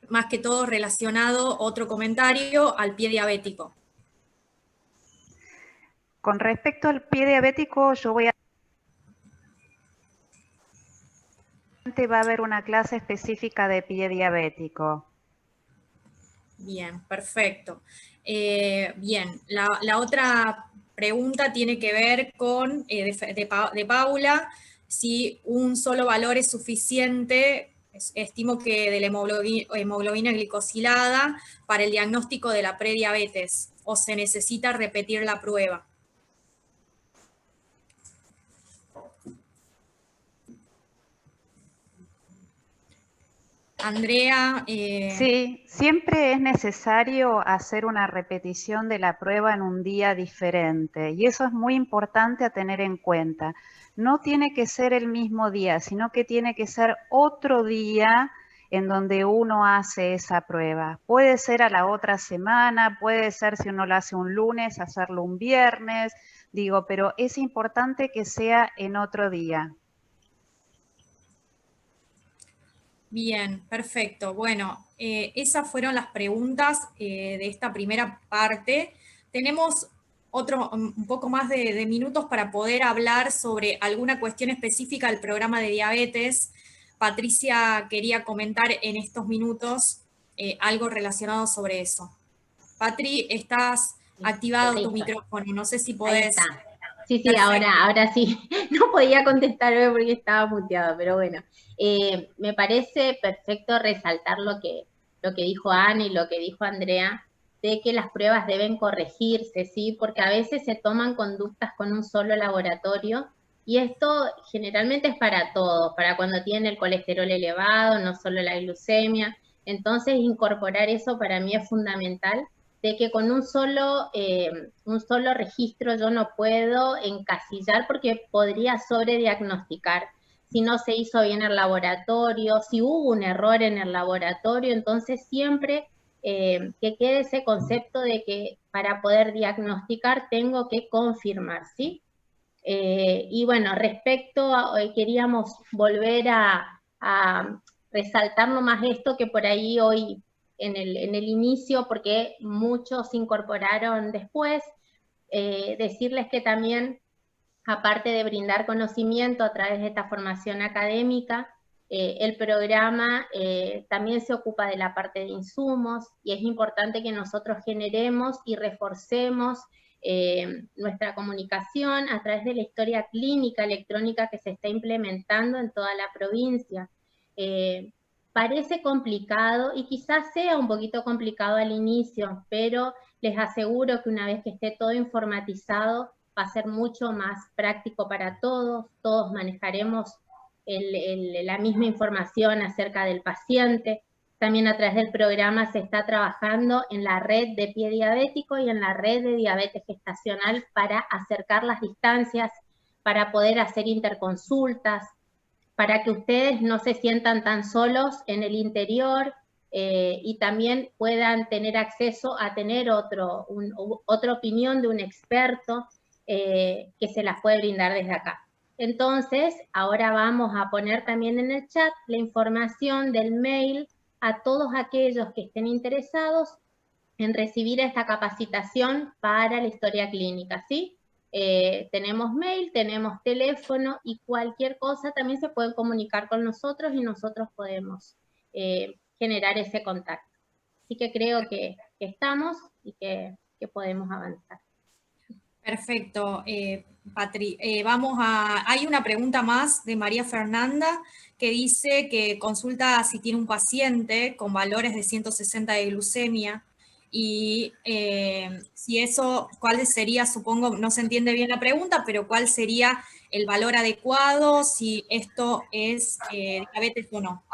Más que todo relacionado, otro comentario, al pie diabético. Con respecto al pie diabético, va a haber una clase específica de pie diabético. Bien, perfecto. Bien, la otra pregunta tiene que ver con, de Paula, si un solo valor es suficiente, estimo que de la hemoglobina glicosilada, para el diagnóstico de la prediabetes, o se necesita repetir la prueba. Andrea. Sí, siempre es necesario hacer una repetición de la prueba en un día diferente y eso es muy importante a tener en cuenta. No tiene que ser el mismo día, sino que tiene que ser otro día en donde uno hace esa prueba. Puede ser a la otra semana, puede ser si uno lo hace un lunes, hacerlo un viernes, pero es importante que sea en otro día. Bien, perfecto. Bueno, esas fueron las preguntas de esta primera parte. Tenemos un poco más de minutos para poder hablar sobre alguna cuestión específica del programa de diabetes. Patricia quería comentar en estos minutos algo relacionado sobre eso. Patri, estás activado tu micrófono, no sé si podés... Ahí está. Sí, ahora sí. No podía contestarme porque estaba muteado, pero bueno. Me parece perfecto resaltar lo que dijo Ana y lo que dijo Andrea, de que las pruebas deben corregirse, ¿sí? Porque a veces se toman conductas con un solo laboratorio, y esto generalmente es para todos, para cuando tienen el colesterol elevado, no solo la glucemia. Entonces, incorporar eso para mí es fundamental, de que con un solo registro yo no puedo encasillar, porque podría sobrediagnosticar. Si no se hizo bien el laboratorio, si hubo un error en el laboratorio, entonces siempre que quede ese concepto de que para poder diagnosticar tengo que confirmar, ¿sí? Y bueno, respecto a, queríamos volver a resaltar nomás esto, que por ahí hoy en el inicio, porque muchos se incorporaron después, decirles que también, aparte de brindar conocimiento a través de esta formación académica, el programa también se ocupa de la parte de insumos, y es importante que nosotros generemos y reforcemos nuestra comunicación a través de la historia clínica electrónica que se está implementando en toda la provincia. Parece complicado y quizás sea un poquito complicado al inicio, pero les aseguro que una vez que esté todo informatizado va a ser mucho más práctico para todos. Todos manejaremos la misma información acerca del paciente. También a través del programa se está trabajando en la red de pie diabético y en la red de diabetes gestacional para acercar las distancias, para poder hacer interconsultas, para que ustedes no se sientan tan solos en el interior, y también puedan tener acceso a tener otra opinión de un experto que se las puede brindar desde acá. Entonces, ahora vamos a poner también en el chat la información del mail a todos aquellos que estén interesados en recibir esta capacitación para la historia clínica, ¿sí? Tenemos mail, tenemos teléfono, y cualquier cosa también se pueden comunicar con nosotros y nosotros podemos generar ese contacto. Así que creo que estamos y que podemos avanzar. Perfecto, Patri. Hay una pregunta más de María Fernanda que dice que consulta si tiene un paciente con valores de 160 de glucemia Y si eso, ¿cuál sería, supongo, no se entiende bien la pregunta, pero cuál sería el valor adecuado, si esto es diabetes o no?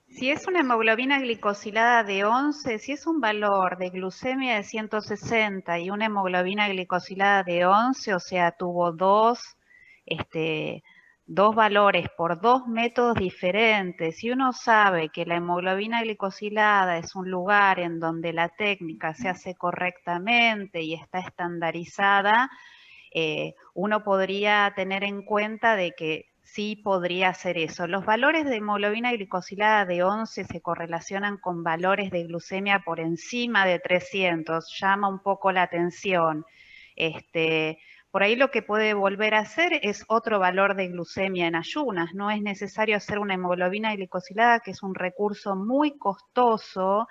Si es una hemoglobina glicosilada de 11, si es un valor de glucemia de 160 y una hemoglobina glicosilada de 11, o sea, tuvo dos valores por dos métodos diferentes, y uno sabe que la hemoglobina glicosilada es un lugar en donde la técnica se hace correctamente y está estandarizada, uno podría tener en cuenta de que sí podría hacer eso. Los valores de hemoglobina glicosilada de 11 se correlacionan con valores de glucemia por encima de 300, llama un poco la atención. Por ahí lo que puede volver a hacer es otro valor de glucemia en ayunas, no es necesario hacer una hemoglobina glicosilada, que es un recurso muy costoso,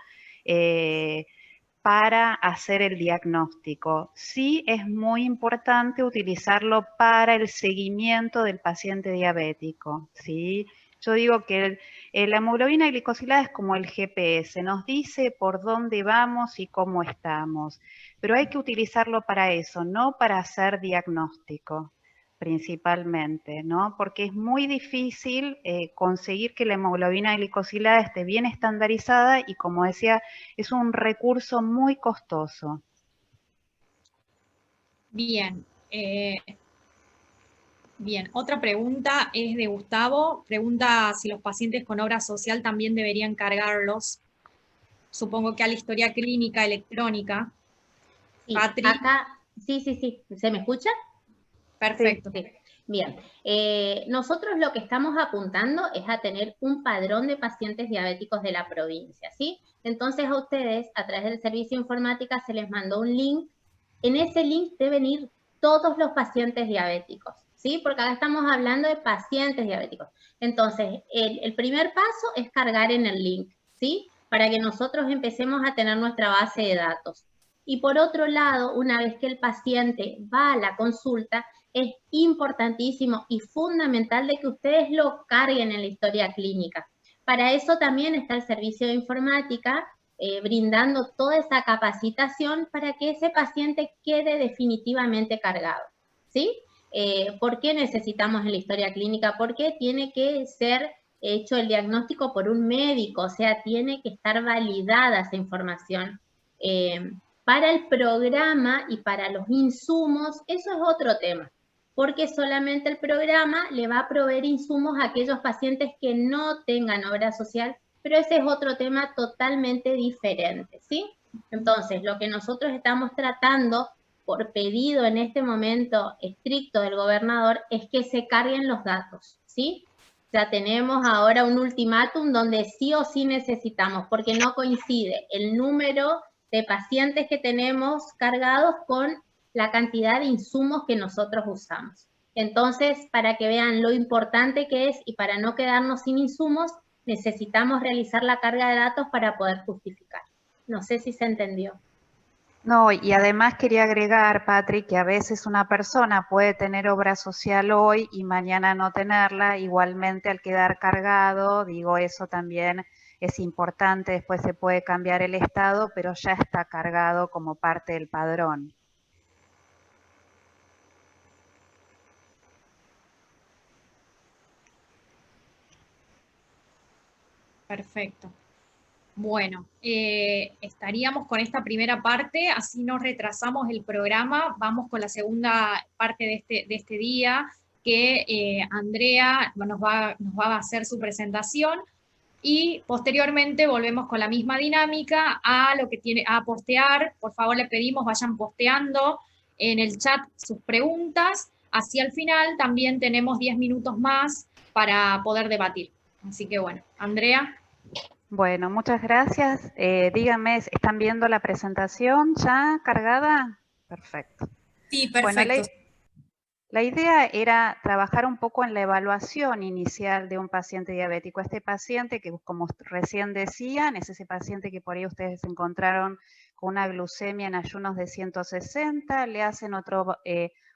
para hacer el diagnóstico. Sí es muy importante utilizarlo para el seguimiento del paciente diabético, ¿sí? Yo digo que la hemoglobina glicosilada es como el GPS, nos dice por dónde vamos y cómo estamos, pero hay que utilizarlo para eso, no para hacer diagnóstico principalmente, ¿no? Porque es muy difícil conseguir que la hemoglobina glicosilada esté bien estandarizada y, como decía, es un recurso muy costoso. Bien. Bien, otra pregunta es de Gustavo. Pregunta si los pacientes con obra social también deberían cargarlos. Supongo que a la historia clínica electrónica. Sí, Patri. acá, sí. ¿Se me escucha? Perfecto. Sí. Bien, nosotros lo que estamos apuntando es a tener un padrón de pacientes diabéticos de la provincia, ¿sí? Entonces a ustedes, a través del servicio de informática, se les mandó un link. En ese link deben ir todos los pacientes diabéticos, ¿sí? Porque acá estamos hablando de pacientes diabéticos. Entonces, el primer paso es cargar en el link, ¿sí? Para que nosotros empecemos a tener nuestra base de datos. Y por otro lado, una vez que el paciente va a la consulta, es importantísimo y fundamental de que ustedes lo carguen en la historia clínica. Para eso también está el servicio de informática, brindando toda esa capacitación para que ese paciente quede definitivamente cargado, ¿sí? ¿Por qué necesitamos en la historia clínica? Porque tiene que ser hecho el diagnóstico por un médico, o sea, tiene que estar validada esa información. Para el programa y para los insumos, eso es otro tema, porque solamente el programa le va a proveer insumos a aquellos pacientes que no tengan obra social, pero ese es otro tema totalmente diferente, ¿sí? Entonces, lo que nosotros estamos tratando, por pedido en este momento estricto del gobernador, es que se carguen los datos, ¿sí? Ya tenemos ahora un ultimátum donde sí o sí necesitamos, porque no coincide el número de pacientes que tenemos cargados con la cantidad de insumos que nosotros usamos. Entonces, para que vean lo importante que es y para no quedarnos sin insumos, necesitamos realizar la carga de datos para poder justificar. No sé si se entendió. No, y además quería agregar, Patri, que a veces una persona puede tener obra social hoy y mañana no tenerla, igualmente al quedar cargado, digo, eso también es importante, después se puede cambiar el estado, pero ya está cargado como parte del padrón. Perfecto. Bueno, estaríamos con esta primera parte, así no retrasamos el programa. Vamos con la segunda parte de este día, que Andrea nos va a hacer su presentación, y posteriormente volvemos con la misma dinámica a postear. Por favor, le pedimos vayan posteando en el chat sus preguntas. Así al final también tenemos 10 minutos más para poder debatir. Así que bueno, Andrea. Bueno, muchas gracias. Díganme, ¿están viendo la presentación ya cargada? Perfecto. Sí, perfecto. Bueno, la idea era trabajar un poco en la evaluación inicial de un paciente diabético. Este paciente que, como recién decían, es ese paciente que por ahí ustedes encontraron con una glucemia en ayunos de 160, le hacen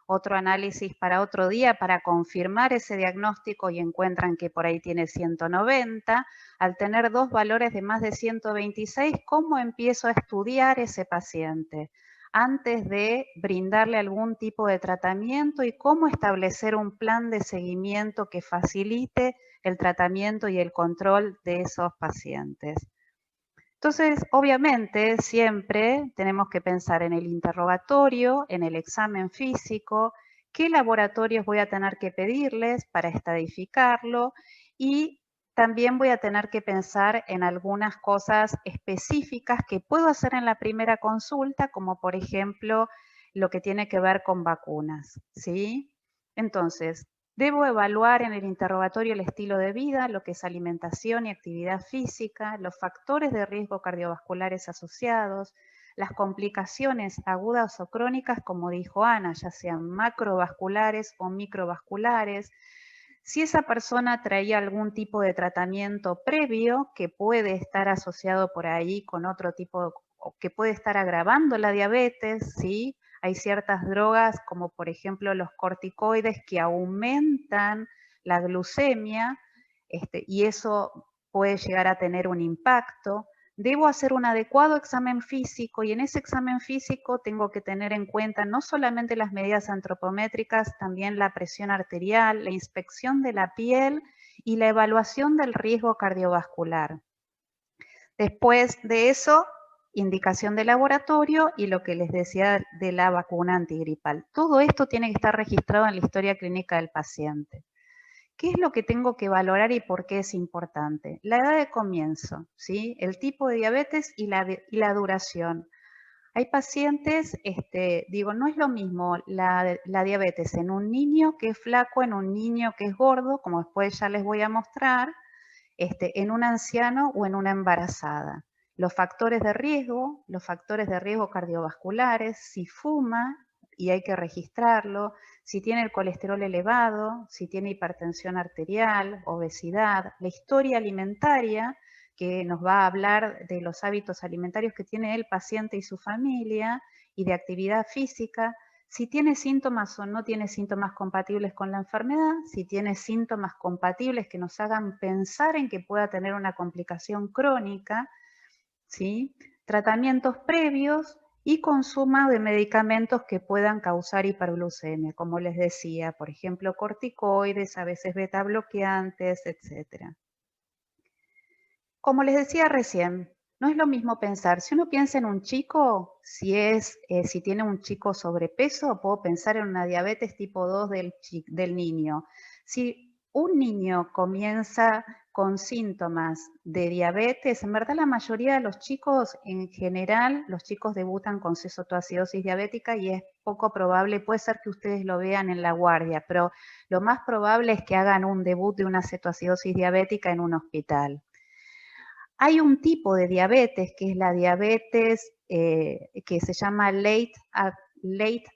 otro análisis para otro día para confirmar ese diagnóstico y encuentran que por ahí tiene 190, al tener 2 valores de más de 126, ¿cómo empiezo a estudiar ese paciente? Antes de brindarle algún tipo de tratamiento y cómo establecer un plan de seguimiento que facilite el tratamiento y el control de esos pacientes. Entonces, obviamente, siempre tenemos que pensar en el interrogatorio, en el examen físico, qué laboratorios voy a tener que pedirles para estadificarlo y también voy a tener que pensar en algunas cosas específicas que puedo hacer en la primera consulta, como por ejemplo lo que tiene que ver con vacunas, ¿sí? Entonces, debo evaluar en el interrogatorio el estilo de vida, lo que es alimentación y actividad física, los factores de riesgo cardiovasculares asociados, las complicaciones agudas o crónicas, como dijo Ana, ya sean macrovasculares o microvasculares, si esa persona traía algún tipo de tratamiento previo que puede estar asociado por ahí con otro tipo, o que puede estar agravando la diabetes, ¿sí? Hay ciertas drogas, como por ejemplo los corticoides, que aumentan la glucemia, y eso puede llegar a tener un impacto. Debo hacer un adecuado examen físico y en ese examen físico tengo que tener en cuenta no solamente las medidas antropométricas, también la presión arterial, la inspección de la piel y la evaluación del riesgo cardiovascular. Después de eso, indicación de laboratorio y lo que les decía de la vacuna antigripal. Todo esto tiene que estar registrado en la historia clínica del paciente. ¿Qué es lo que tengo que valorar y por qué es importante? La edad de comienzo, ¿sí? El tipo de diabetes y la duración. Hay pacientes, no es lo mismo la diabetes en un niño que es flaco, en un niño que es gordo, como después ya les voy a mostrar, en un anciano o en una embarazada. Los factores de riesgo cardiovasculares, si fuma, y hay que registrarlo, si tiene el colesterol elevado, si tiene hipertensión arterial, obesidad, la historia alimentaria, que nos va a hablar de los hábitos alimentarios que tiene el paciente y su familia, y de actividad física, si tiene síntomas o no tiene síntomas compatibles con la enfermedad, si tiene síntomas compatibles que nos hagan pensar en que pueda tener una complicación crónica, ¿sí? Tratamientos previos y consumo de medicamentos que puedan causar hiperglucemia, como les decía, por ejemplo, corticoides, a veces beta bloqueantes, etc. Como les decía recién, no es lo mismo pensar, si uno piensa en un chico, si tiene un chico sobrepeso, puedo pensar en una diabetes tipo 2 del niño. Si un niño comienza con síntomas de diabetes, en verdad la mayoría de los chicos, en general, los chicos debutan con cetoacidosis diabética y es poco probable, puede ser que ustedes lo vean en la guardia, pero lo más probable es que hagan un debut de una cetoacidosis diabética en un hospital. Hay un tipo de diabetes que es la diabetes que se llama late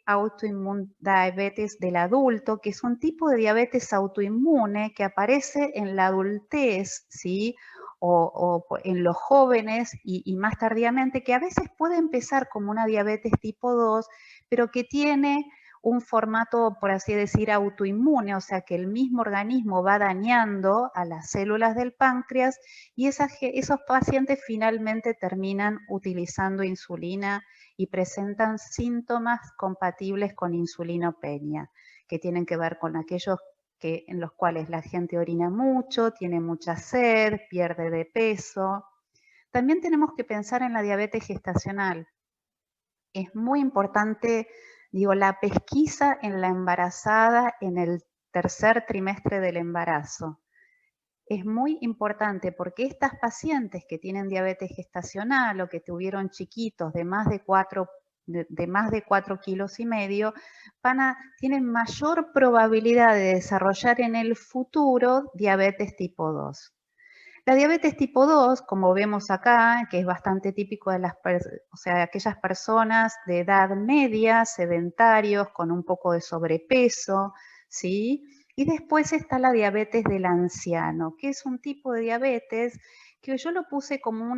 autoimmune diabetes del adulto, que es un tipo de diabetes autoinmune que aparece en la adultez, ¿sí? O en los jóvenes y más tardíamente, que a veces puede empezar como una diabetes tipo 2, pero que tiene un formato, por así decir, autoinmune, o sea que el mismo organismo va dañando a las células del páncreas y esos pacientes finalmente terminan utilizando insulina y presentan síntomas compatibles con insulinopenia, que tienen que ver con aquellos en los cuales la gente orina mucho, tiene mucha sed, pierde de peso. También tenemos que pensar en la diabetes gestacional. Es muy importante, la pesquisa en la embarazada en el tercer trimestre del embarazo. Es muy importante porque estas pacientes que tienen diabetes gestacional o que tuvieron chiquitos de más de 4 kilos y medio, tienen mayor probabilidad de desarrollar en el futuro diabetes tipo 2. La diabetes tipo 2, como vemos acá, que es bastante típico de aquellas personas de edad media, sedentarios, con un poco de sobrepeso, ¿sí? Y después está la diabetes del anciano, que es un tipo de diabetes que yo lo puse como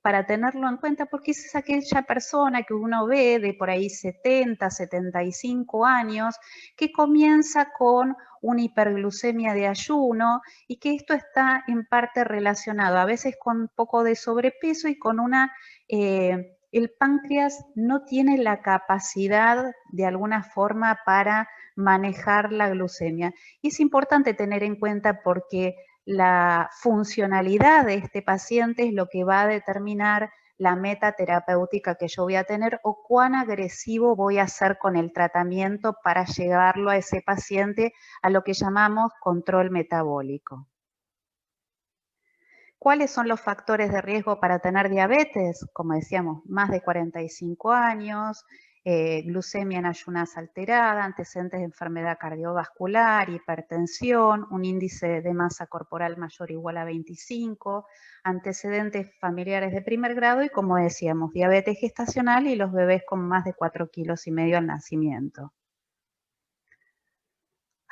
para tenerlo en cuenta, porque es aquella persona que uno ve de por ahí 70, 75 años, que comienza con una hiperglucemia de ayuno y que esto está en parte relacionado a veces con un poco de sobrepeso y con el páncreas no tiene la capacidad de alguna forma para manejar la glucemia. Y es importante tener en cuenta porque la funcionalidad de este paciente es lo que va a determinar la meta terapéutica que yo voy a tener o cuán agresivo voy a ser con el tratamiento para llevarlo a ese paciente a lo que llamamos control metabólico. ¿Cuáles son los factores de riesgo para tener diabetes? Como decíamos, más de 45 años, glucemia en ayunas alterada, antecedentes de enfermedad cardiovascular, hipertensión, un índice de masa corporal mayor o igual a 25, antecedentes familiares de primer grado y, como decíamos, diabetes gestacional y los bebés con más de 4,5 kilos al nacimiento.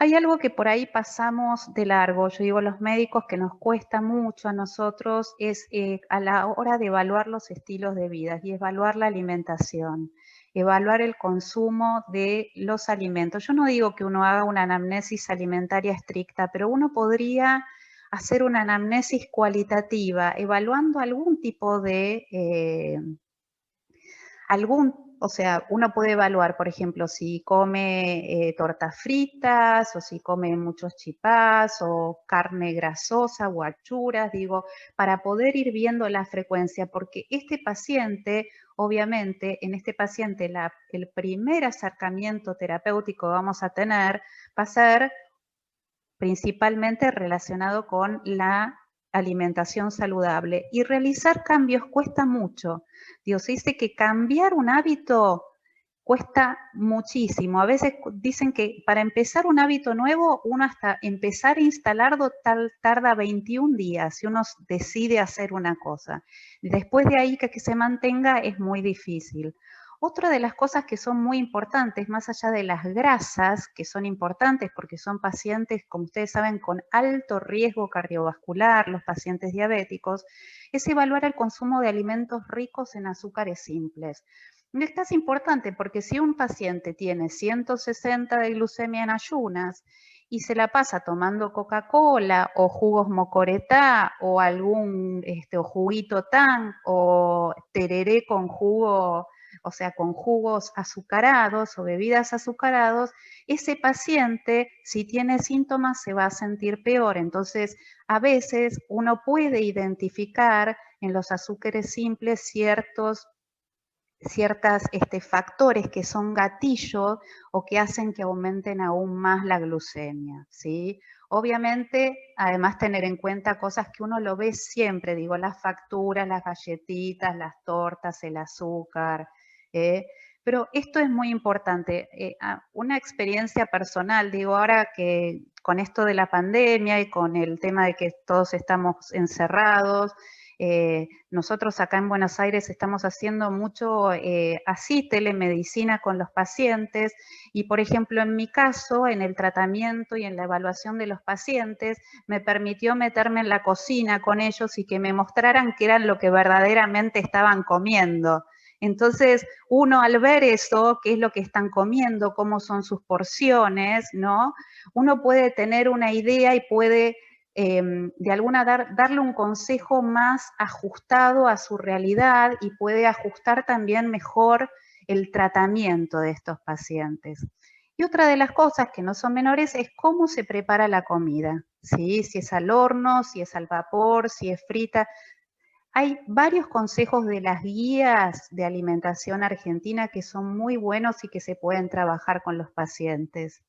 Hay algo que por ahí pasamos de largo, yo digo los médicos, que nos cuesta mucho a nosotros, es a la hora de evaluar los estilos de vida y evaluar la alimentación, evaluar el consumo de los alimentos. Yo no digo que uno haga una anamnesis alimentaria estricta, pero uno podría hacer una anamnesis cualitativa, evaluando algún tipo de, o sea, uno puede evaluar, por ejemplo, si come tortas fritas o si come muchos chipás o carne grasosa o achuras, digo, para poder ir viendo la frecuencia, porque este paciente, obviamente, en este paciente el primer acercamiento terapéutico que vamos a tener va a ser principalmente relacionado con la alimentación saludable. Y realizar cambios cuesta mucho. Dios dice que cambiar un hábito cuesta muchísimo. A veces dicen que para empezar un hábito nuevo, uno hasta empezar a instalarlo tarda 21 días si uno decide hacer una cosa. Después de ahí que se mantenga es muy difícil. Otra de las cosas que son muy importantes, más allá de las grasas, que son importantes porque son pacientes, como ustedes saben, con alto riesgo cardiovascular, los pacientes diabéticos, es evaluar el consumo de alimentos ricos en azúcares simples. Esto es importante porque si un paciente tiene 160 de glucemia en ayunas y se la pasa tomando Coca-Cola o jugos Mocoretá o algún o juguito Tang o tereré con jugo, o sea, con jugos azucarados o bebidas azucarados, ese paciente, si tiene síntomas, se va a sentir peor. Entonces, a veces uno puede identificar en los azúcares simples ciertos factores que son gatillos o que hacen que aumenten aún más la glucemia, ¿sí? Obviamente, además tener en cuenta cosas que uno lo ve siempre, digo, las facturas, las galletitas, las tortas, el azúcar, pero esto es muy importante. Una experiencia personal, digo, ahora que con esto de la pandemia y con el tema de que todos estamos encerrados, nosotros acá en Buenos Aires estamos haciendo mucho así telemedicina con los pacientes y, por ejemplo, en mi caso, en el tratamiento y en la evaluación de los pacientes, me permitió meterme en la cocina con ellos y que me mostraran qué era lo que verdaderamente estaban comiendo. Entonces, uno al ver eso, qué es lo que están comiendo, cómo son sus porciones, ¿no? Uno puede tener una idea y puede darle un consejo más ajustado a su realidad y puede ajustar también mejor el tratamiento de estos pacientes. Y otra de las cosas que no son menores es cómo se prepara la comida, ¿sí? Si es al horno, si es al vapor, si es frita. Hay varios consejos de las guías de alimentación argentina que son muy buenos y que se pueden trabajar con los pacientes.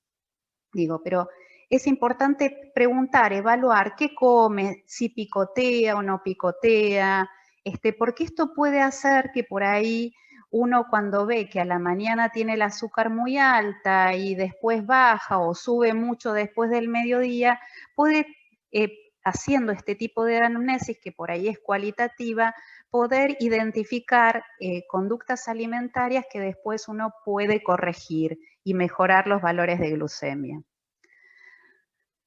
Digo, pero es importante preguntar, evaluar qué come, si picotea o no picotea, porque esto puede hacer que por ahí uno cuando ve que a la mañana tiene el azúcar muy alta y después baja o sube mucho después del mediodía, puede, haciendo este tipo de anamnesis, que por ahí es cualitativa, poder identificar conductas alimentarias que después uno puede corregir y mejorar los valores de glucemia.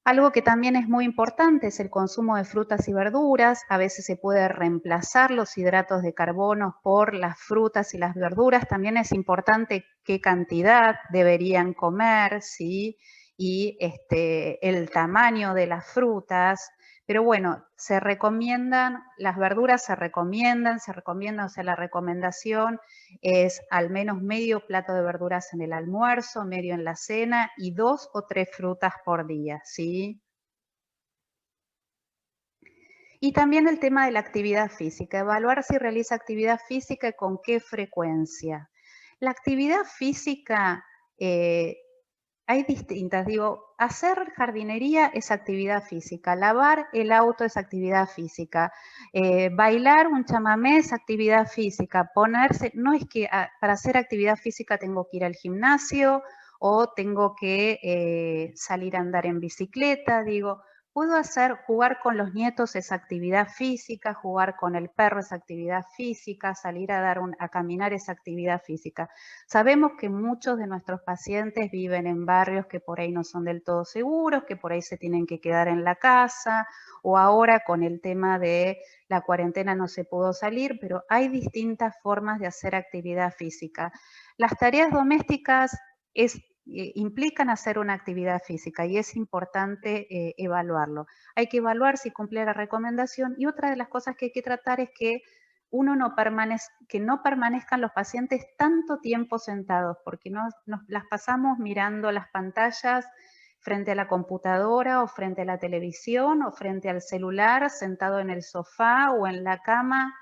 Algo que también es muy importante es el consumo de frutas y verduras. A veces se puede reemplazar los hidratos de carbono por las frutas y las verduras. También es importante qué cantidad deberían comer, ¿sí? Y el tamaño de las frutas. Pero bueno, se recomiendan, las verduras se recomiendan, o sea, la recomendación es al menos medio plato de verduras en el almuerzo, medio en la cena y 2 o 3 frutas por día, ¿sí? Y también el tema de la actividad física, evaluar si realiza actividad física y con qué frecuencia. La actividad física, hay distintas, digo, hacer jardinería es actividad física, lavar el auto es actividad física, bailar un chamamé es actividad física, ponerse, no es que para hacer actividad física tengo que ir al gimnasio o tengo que salir a andar en bicicleta, digo, puedo jugar con los nietos es actividad física, jugar con el perro es actividad física, salir a caminar es actividad física. Sabemos que muchos de nuestros pacientes viven en barrios que por ahí no son del todo seguros, que por ahí se tienen que quedar en la casa, o ahora con el tema de la cuarentena no se pudo salir, pero hay distintas formas de hacer actividad física. Las tareas domésticas implican hacer una actividad física y es importante evaluarlo. Hay que evaluar si cumple la recomendación y otra de las cosas que hay que tratar es que que no permanezcan los pacientes tanto tiempo sentados, porque nos las pasamos mirando las pantallas frente a la computadora o frente a la televisión o frente al celular, sentado en el sofá o en la cama.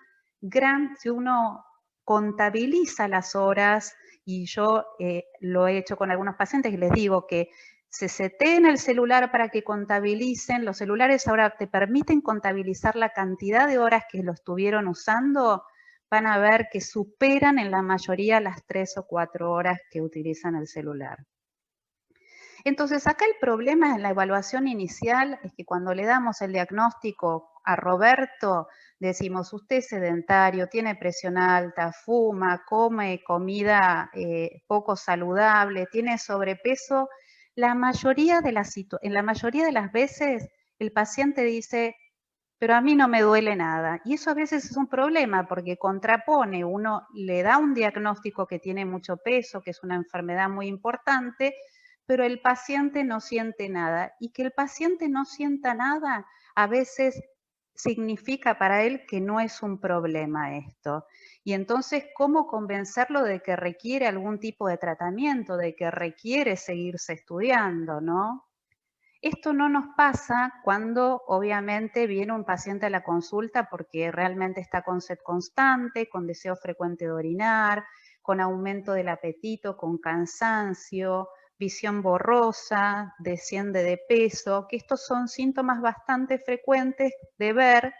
Si uno contabiliza las horas, y yo lo he hecho con algunos pacientes y les digo que se seteen el celular para que contabilicen. Los celulares ahora te permiten contabilizar la cantidad de horas que lo estuvieron usando. Van a ver que superan en la mayoría las 3 o 4 horas que utilizan el celular. Entonces, acá el problema en la evaluación inicial es que cuando le damos el diagnóstico a Roberto, decimos, usted es sedentario, tiene presión alta, fuma, come comida poco saludable, tiene sobrepeso. En la mayoría de las veces el paciente dice, pero a mí no me duele nada. Y eso a veces es un problema porque contrapone, uno le da un diagnóstico que tiene mucho peso, que es una enfermedad muy importante, pero el paciente no siente nada. Y que el paciente no sienta nada a veces significa para él que no es un problema esto. Y entonces, ¿cómo convencerlo de que requiere algún tipo de tratamiento, de que requiere seguirse estudiando, ¿no? Esto no nos pasa cuando obviamente viene un paciente a la consulta porque realmente está con sed constante, con deseo frecuente de orinar, con aumento del apetito, con cansancio, visión borrosa, desciende de peso, que estos son síntomas bastante frecuentes de ver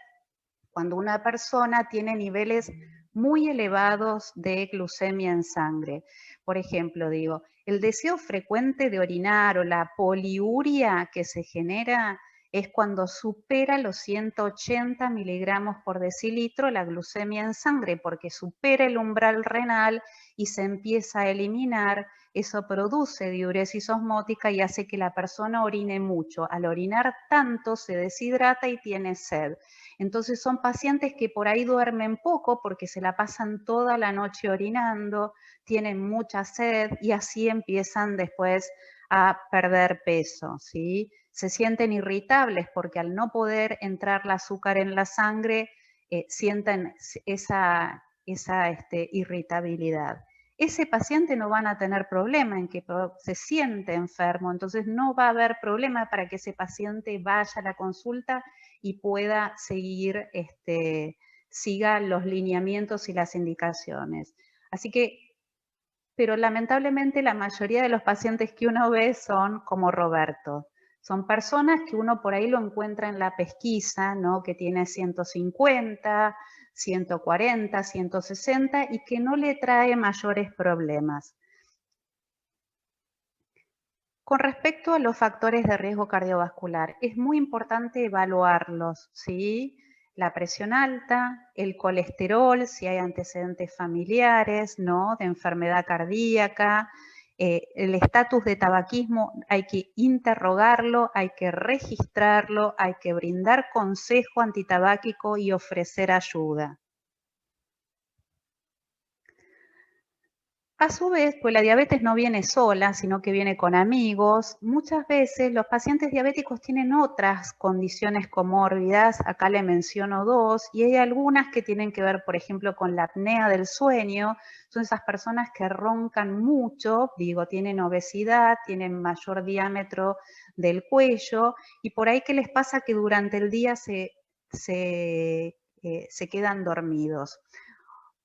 cuando una persona tiene niveles muy elevados de glucemia en sangre. Por ejemplo, digo, el deseo frecuente de orinar o la poliuria que se genera es cuando supera los 180 miligramos por decilitro la glucemia en sangre, porque supera el umbral renal y se empieza a eliminar. Eso produce diuresis osmótica y hace que la persona orine mucho. Al orinar tanto se deshidrata y tiene sed. Entonces son pacientes que por ahí duermen poco porque se la pasan toda la noche orinando, tienen mucha sed y así empiezan después a perder peso, ¿sí? Se sienten irritables porque al no poder entrar el azúcar en la sangre, sienten esa irritabilidad. Ese paciente no van a tener problema en que se siente enfermo, entonces no va a haber problema para que ese paciente vaya a la consulta y pueda siga los lineamientos y las indicaciones. Así que, pero lamentablemente la mayoría de los pacientes que uno ve son como Roberto. Son personas que uno por ahí lo encuentra en la pesquisa, ¿no? Que tiene 150, 140, 160 y que no le trae mayores problemas. Con respecto a los factores de riesgo cardiovascular, es muy importante evaluarlos, ¿sí? La presión alta, el colesterol, si hay antecedentes familiares, ¿no? De enfermedad cardíaca, el estatus de tabaquismo hay que interrogarlo, hay que registrarlo, hay que brindar consejo antitabáquico y ofrecer ayuda. A su vez, pues la diabetes no viene sola, sino que viene con amigos. Muchas veces los pacientes diabéticos tienen otras condiciones comórbidas, acá le menciono dos, y hay algunas que tienen que ver, por ejemplo, con la apnea del sueño. Son esas personas que roncan mucho, digo, tienen obesidad, tienen mayor diámetro del cuello, y por ahí, ¿qué les pasa? Que durante el día se quedan dormidos.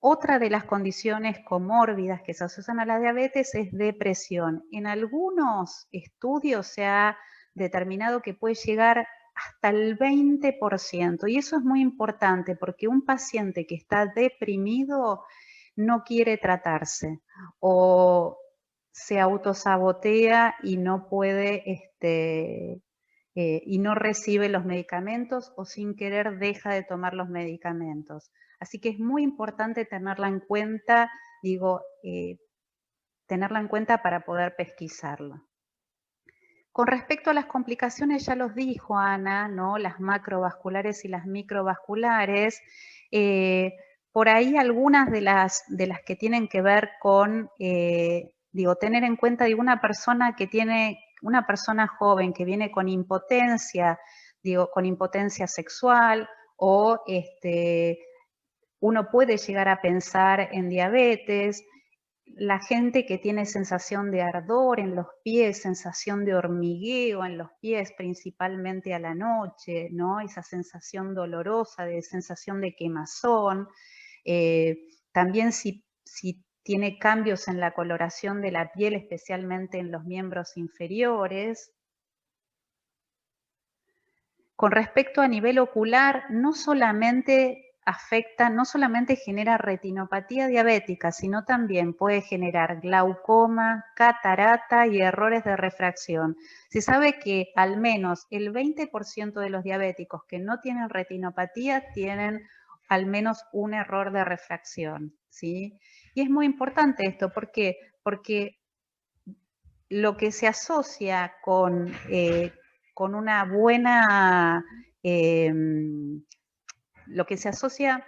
Otra de las condiciones comórbidas que se asocian a la diabetes es depresión. En algunos estudios se ha determinado que puede llegar hasta el 20%, y eso es muy importante porque un paciente que está deprimido no quiere tratarse o se autosabotea y no puede y no recibe los medicamentos o sin querer deja de tomar los medicamentos. Así que es muy importante tenerla en cuenta, tenerla en cuenta para poder pesquisarlo. Con respecto a las complicaciones, ya los dijo Ana, ¿no? Las macrovasculares y las microvasculares. Por ahí algunas de las que tienen que ver con, tener en cuenta de una persona que tiene, una persona joven que viene con impotencia, con impotencia sexual o uno puede llegar a pensar en diabetes. La gente que tiene sensación de ardor en los pies, sensación de hormigueo en los pies, principalmente a la noche, ¿no? Esa sensación dolorosa, de sensación de quemazón. También si tiene cambios en la coloración de la piel, especialmente en los miembros inferiores. Con respecto a nivel ocular, no solamente genera retinopatía diabética, sino también puede generar glaucoma, catarata y errores de refracción. Se sabe que al menos el 20% de los diabéticos que no tienen retinopatía tienen al menos un error de refracción, ¿sí? Y es muy importante esto, ¿por qué? Porque lo que se asocia con una buena, lo que se asocia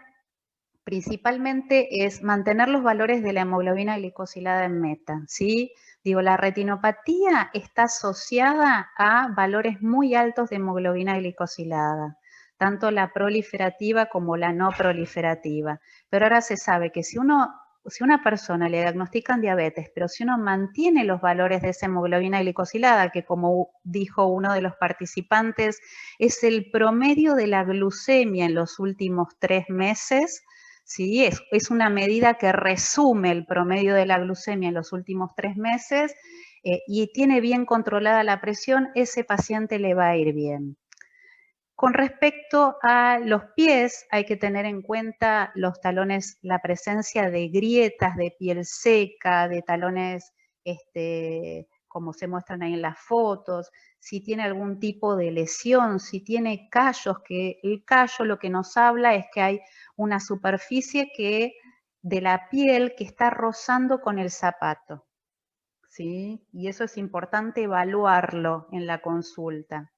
principalmente es mantener los valores de la hemoglobina glicosilada en meta, ¿sí? La retinopatía está asociada a valores muy altos de hemoglobina glicosilada, tanto la proliferativa como la no proliferativa. Pero ahora se sabe que si una persona le diagnostican diabetes, pero si uno mantiene los valores de esa hemoglobina glicosilada, que como dijo uno de los participantes, es el promedio de la glucemia en los últimos 3 meses, ¿sí? Es una medida que resume el promedio de la glucemia en los últimos 3 meses y tiene bien controlada la presión, ese paciente le va a ir bien. Con respecto a los pies, hay que tener en cuenta los talones, la presencia de grietas, de piel seca, de talones como se muestran ahí en las fotos, si tiene algún tipo de lesión, si tiene callos, que el callo lo que nos habla es que hay una superficie de la piel que está rozando con el zapato, ¿sí? Y eso es importante evaluarlo en la consulta.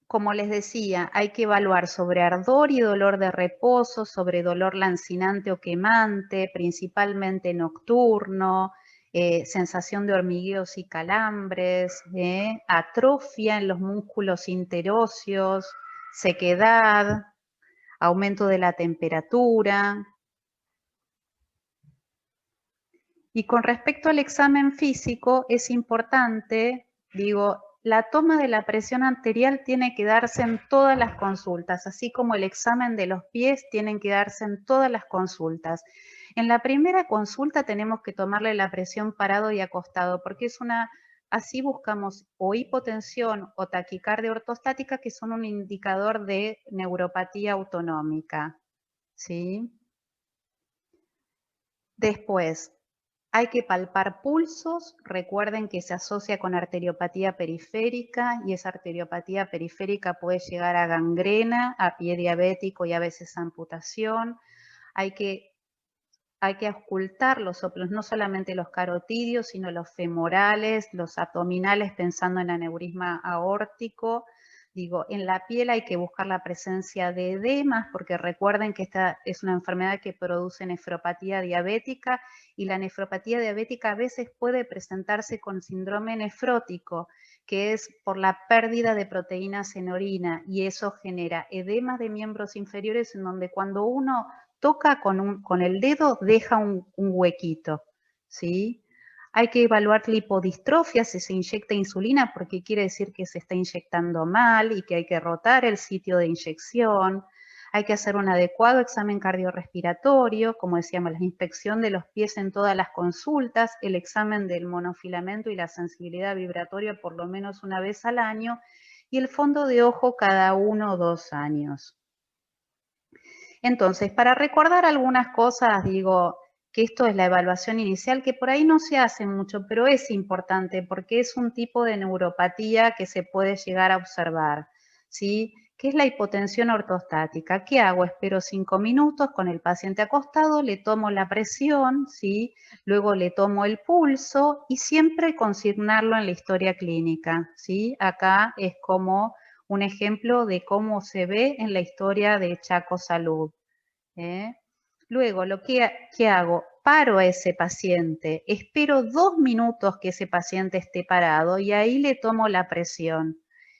Como les decía, hay que evaluar sobre ardor y dolor de reposo, sobre dolor lancinante o quemante, principalmente nocturno, sensación de hormigueos y calambres, atrofia en los músculos interóseos, sequedad, aumento de la temperatura. Y con respecto al examen físico, es importante, la toma de la presión arterial tiene que darse en todas las consultas, así como el examen de los pies tienen que darse en todas las consultas. En la primera consulta tenemos que tomarle la presión parado y acostado, porque así buscamos o hipotensión o taquicardia ortostática, que son un indicador de neuropatía autonómica, ¿sí? Después, hay que palpar pulsos, recuerden que se asocia con arteriopatía periférica y esa arteriopatía periférica puede llegar a gangrena, a pie diabético y a veces a amputación. Hay que hay que ocultar los soplos, no solamente los carotidios, sino los femorales, los abdominales, pensando en aneurisma aórtico. Digo, en la piel hay que buscar la presencia de edemas, porque recuerden que esta es una enfermedad que produce nefropatía diabética, y la nefropatía diabética a veces puede presentarse con síndrome nefrótico, que es por la pérdida de proteínas en orina, y eso genera edemas de miembros inferiores en donde cuando uno toca con el dedo deja un huequito, ¿sí? Hay que evaluar lipodistrofia si se inyecta insulina, porque quiere decir que se está inyectando mal y que hay que rotar el sitio de inyección. Hay que hacer un adecuado examen cardiorrespiratorio, como decíamos, la inspección de los pies en todas las consultas, el examen del monofilamento y la sensibilidad vibratoria por lo menos una vez al año, y el fondo de ojo cada 1 o 2 años. Entonces, para recordar algunas cosas, digo que esto es la evaluación inicial, que por ahí no se hace mucho, pero es importante porque es un tipo de neuropatía que se puede llegar a observar, ¿sí? ¿Qué es la hipotensión ortostática? ¿Qué hago? Espero 5 minutos con el paciente acostado, le tomo la presión, ¿sí? Luego le tomo el pulso y siempre consignarlo en la historia clínica, ¿sí? Acá es como un ejemplo de cómo se ve en la historia de Chaco Salud. Luego, ¿qué hago? Paro a ese paciente, espero 2 minutos que ese paciente esté parado y ahí le tomo la presión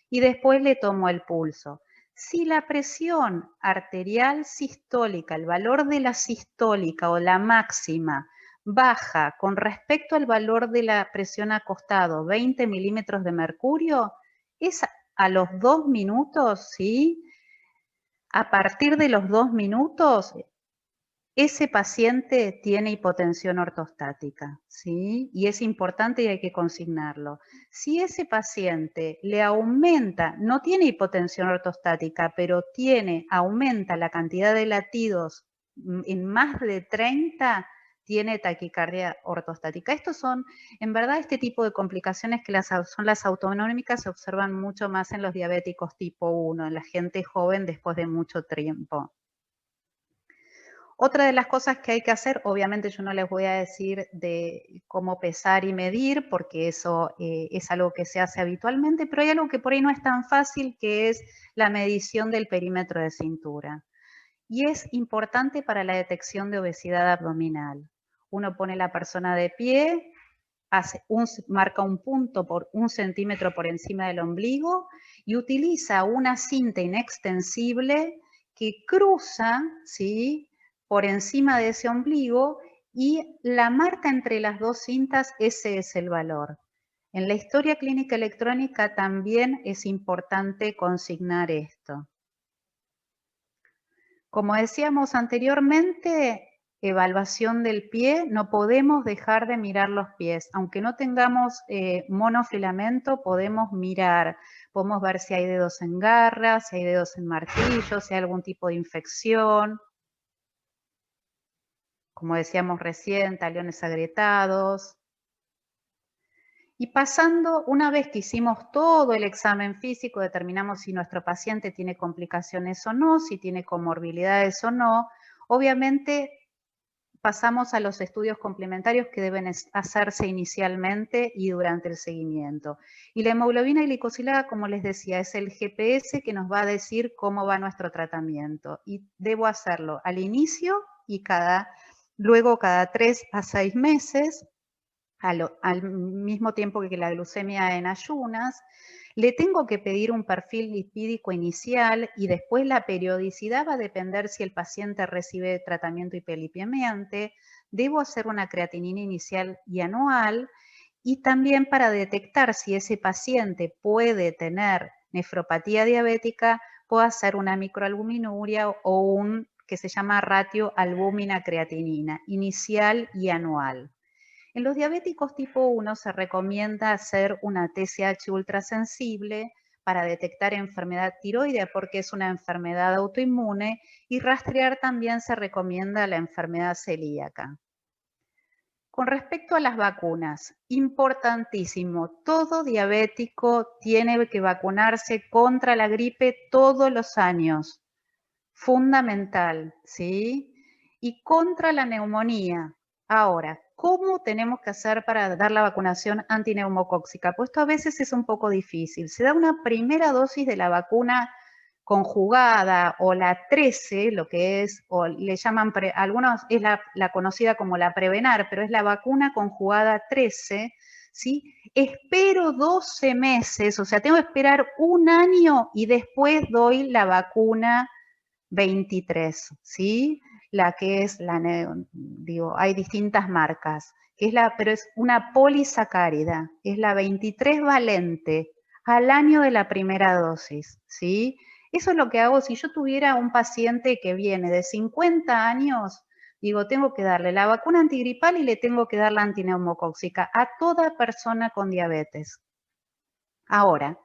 y después le tomo el pulso. Si la presión arterial sistólica, el valor de la sistólica o la máxima, baja con respecto al valor de la presión acostado, 20 milímetros de mercurio, es a los 2 minutos, ¿sí? A partir de los 2 minutos, ese paciente tiene hipotensión ortostática, ¿sí? Y es importante y hay que consignarlo. Si ese paciente le aumenta, no tiene hipotensión ortostática, pero aumenta la cantidad de latidos en más de 30, tiene taquicardia ortostática. Estos son, en verdad, este tipo de complicaciones que son las autonómicas se observan mucho más en los diabéticos tipo 1, en la gente joven después de mucho tiempo. Otra de las cosas que hay que hacer, obviamente yo no les voy a decir de cómo pesar y medir, porque eso es algo que se hace habitualmente, pero hay algo que por ahí no es tan fácil, que es la medición del perímetro de cintura. Y es importante para la detección de obesidad abdominal. Uno pone la persona de pie, marca un punto por 1 centímetro por encima del ombligo y utiliza una cinta inextensible que cruza, ¿sí?, por encima de ese ombligo y la marca entre las 2 cintas, ese es el valor. En la historia clínica electrónica también es importante consignar esto. Como decíamos anteriormente, evaluación del pie, no podemos dejar de mirar los pies. Aunque no tengamos monofilamento, podemos mirar. Podemos ver si hay dedos en garra, si hay dedos en martillo, si hay algún tipo de infección. Como decíamos recién, talones agrietados. Y pasando, una vez que hicimos todo el examen físico, determinamos si nuestro paciente tiene complicaciones o no, si tiene comorbilidades o no, obviamente pasamos a los estudios complementarios que deben hacerse inicialmente y durante el seguimiento. Y la hemoglobina glicosilada, como les decía, es el GPS que nos va a decir cómo va nuestro tratamiento. Y debo hacerlo al inicio y luego cada 3 a 6 meses, al mismo tiempo que la glucemia en ayunas. Le tengo que pedir un perfil lipídico inicial y después la periodicidad va a depender si el paciente recibe tratamiento hiperlipemiante. Debo hacer una creatinina inicial y anual, y también para detectar si ese paciente puede tener nefropatía diabética, puedo hacer una microalbuminuria o un que se llama ratio albúmina-creatinina, inicial y anual. En los diabéticos tipo 1 se recomienda hacer una TSH ultrasensible para detectar enfermedad tiroidea porque es una enfermedad autoinmune, y rastrear también se recomienda la enfermedad celíaca. Con respecto a las vacunas, importantísimo, todo diabético tiene que vacunarse contra la gripe todos los años. Fundamental, ¿sí? y contra la neumonía. Ahora, ¿cómo tenemos que hacer para dar la vacunación antineumocóxica? Pues esto a veces es un poco difícil. Se da una primera dosis de la vacuna conjugada o la 13, lo que es, o le llaman, algunos es la conocida como la Prevenar, pero es la vacuna conjugada 13, ¿sí? Espero 12 meses, o sea, tengo que esperar un año y después doy la vacuna 23, ¿sí? La que es digo, hay distintas marcas, que es pero es una polisacárida, es la 23 valente al año de la primera dosis, ¿sí? Eso es lo que hago si yo tuviera un paciente que viene de 50 años, digo, tengo que darle la vacuna antigripal y le tengo que dar la antineumocóxica a toda persona con diabetes. Ahora,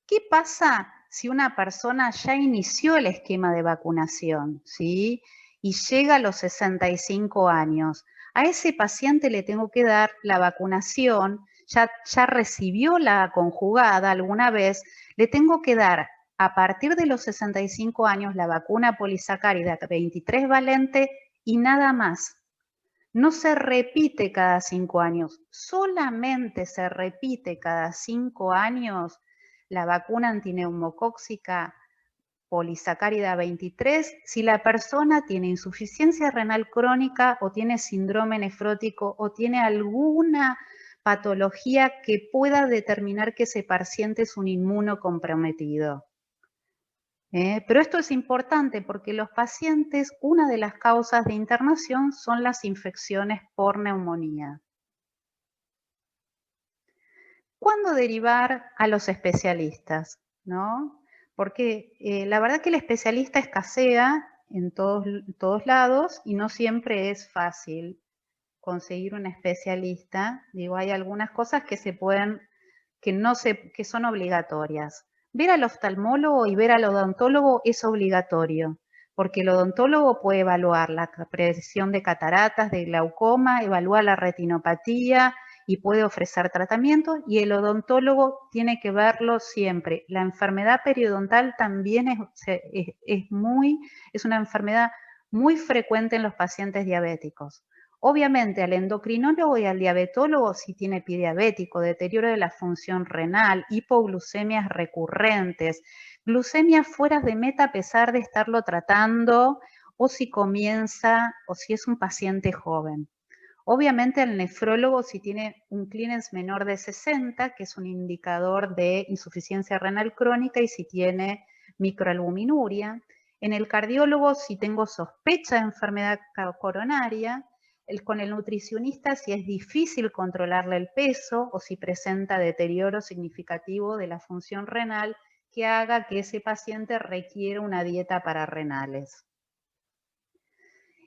¿qué pasa si una persona ya inició el esquema de vacunación, ¿sí? Y llega a los 65 años? A ese paciente le tengo que dar la vacunación, ya recibió la conjugada alguna vez, le tengo que dar a partir de los 65 años la vacuna polisacárida 23 valente y nada más. No se repite cada 5 años, solamente se repite cada 5 años la vacuna antineumocóxica polisacárida 23 si la persona tiene insuficiencia renal crónica o tiene síndrome nefrótico o tiene alguna patología que pueda determinar que ese paciente es un inmunocomprometido. Pero esto es importante porque los pacientes, una de las causas de internación son las infecciones por neumonía. ¿Cuándo derivar a los especialistas? ¿No? Porque la verdad que el especialista escasea en todos lados y no siempre es fácil conseguir un especialista. Digo, hay algunas cosas que que son obligatorias. Ver al oftalmólogo y ver al odontólogo es obligatorio, porque el odontólogo puede evaluar la presión de cataratas, de glaucoma, evalúa la retinopatía y puede ofrecer tratamiento, y el odontólogo tiene que verlo siempre. La enfermedad periodontal también es una enfermedad muy frecuente en los pacientes diabéticos. Obviamente al endocrinólogo y al diabetólogo si tiene pie diabético, deterioro de la función renal, hipoglucemias recurrentes, glucemias fuera de meta a pesar de estarlo tratando, o si es un paciente joven. Obviamente al nefrólogo si tiene un clearance menor de 60, que es un indicador de insuficiencia renal crónica, y si tiene microalbuminuria. En el cardiólogo si tengo sospecha de enfermedad coronaria. Con el nutricionista si es difícil controlarle el peso o si presenta deterioro significativo de la función renal que haga que ese paciente requiera una dieta para renales.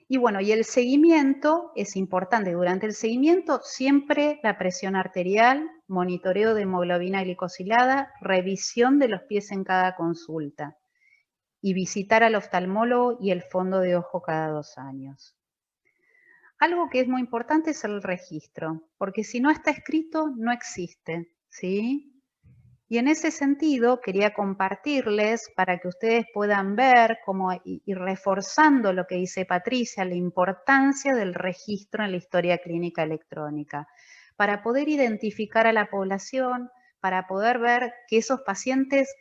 Y bueno, y el seguimiento es importante. Durante el seguimiento siempre la presión arterial, monitoreo de hemoglobina glicosilada, revisión de los pies en cada consulta y visitar al oftalmólogo y el fondo de ojo cada 2 años. Algo que es muy importante es el registro, porque si no está escrito, no existe, ¿sí? Y en ese sentido, quería compartirles para que ustedes puedan ver y reforzando lo que dice Patricia, la importancia del registro en la historia clínica electrónica, para poder identificar a la población, para poder ver que esos pacientes,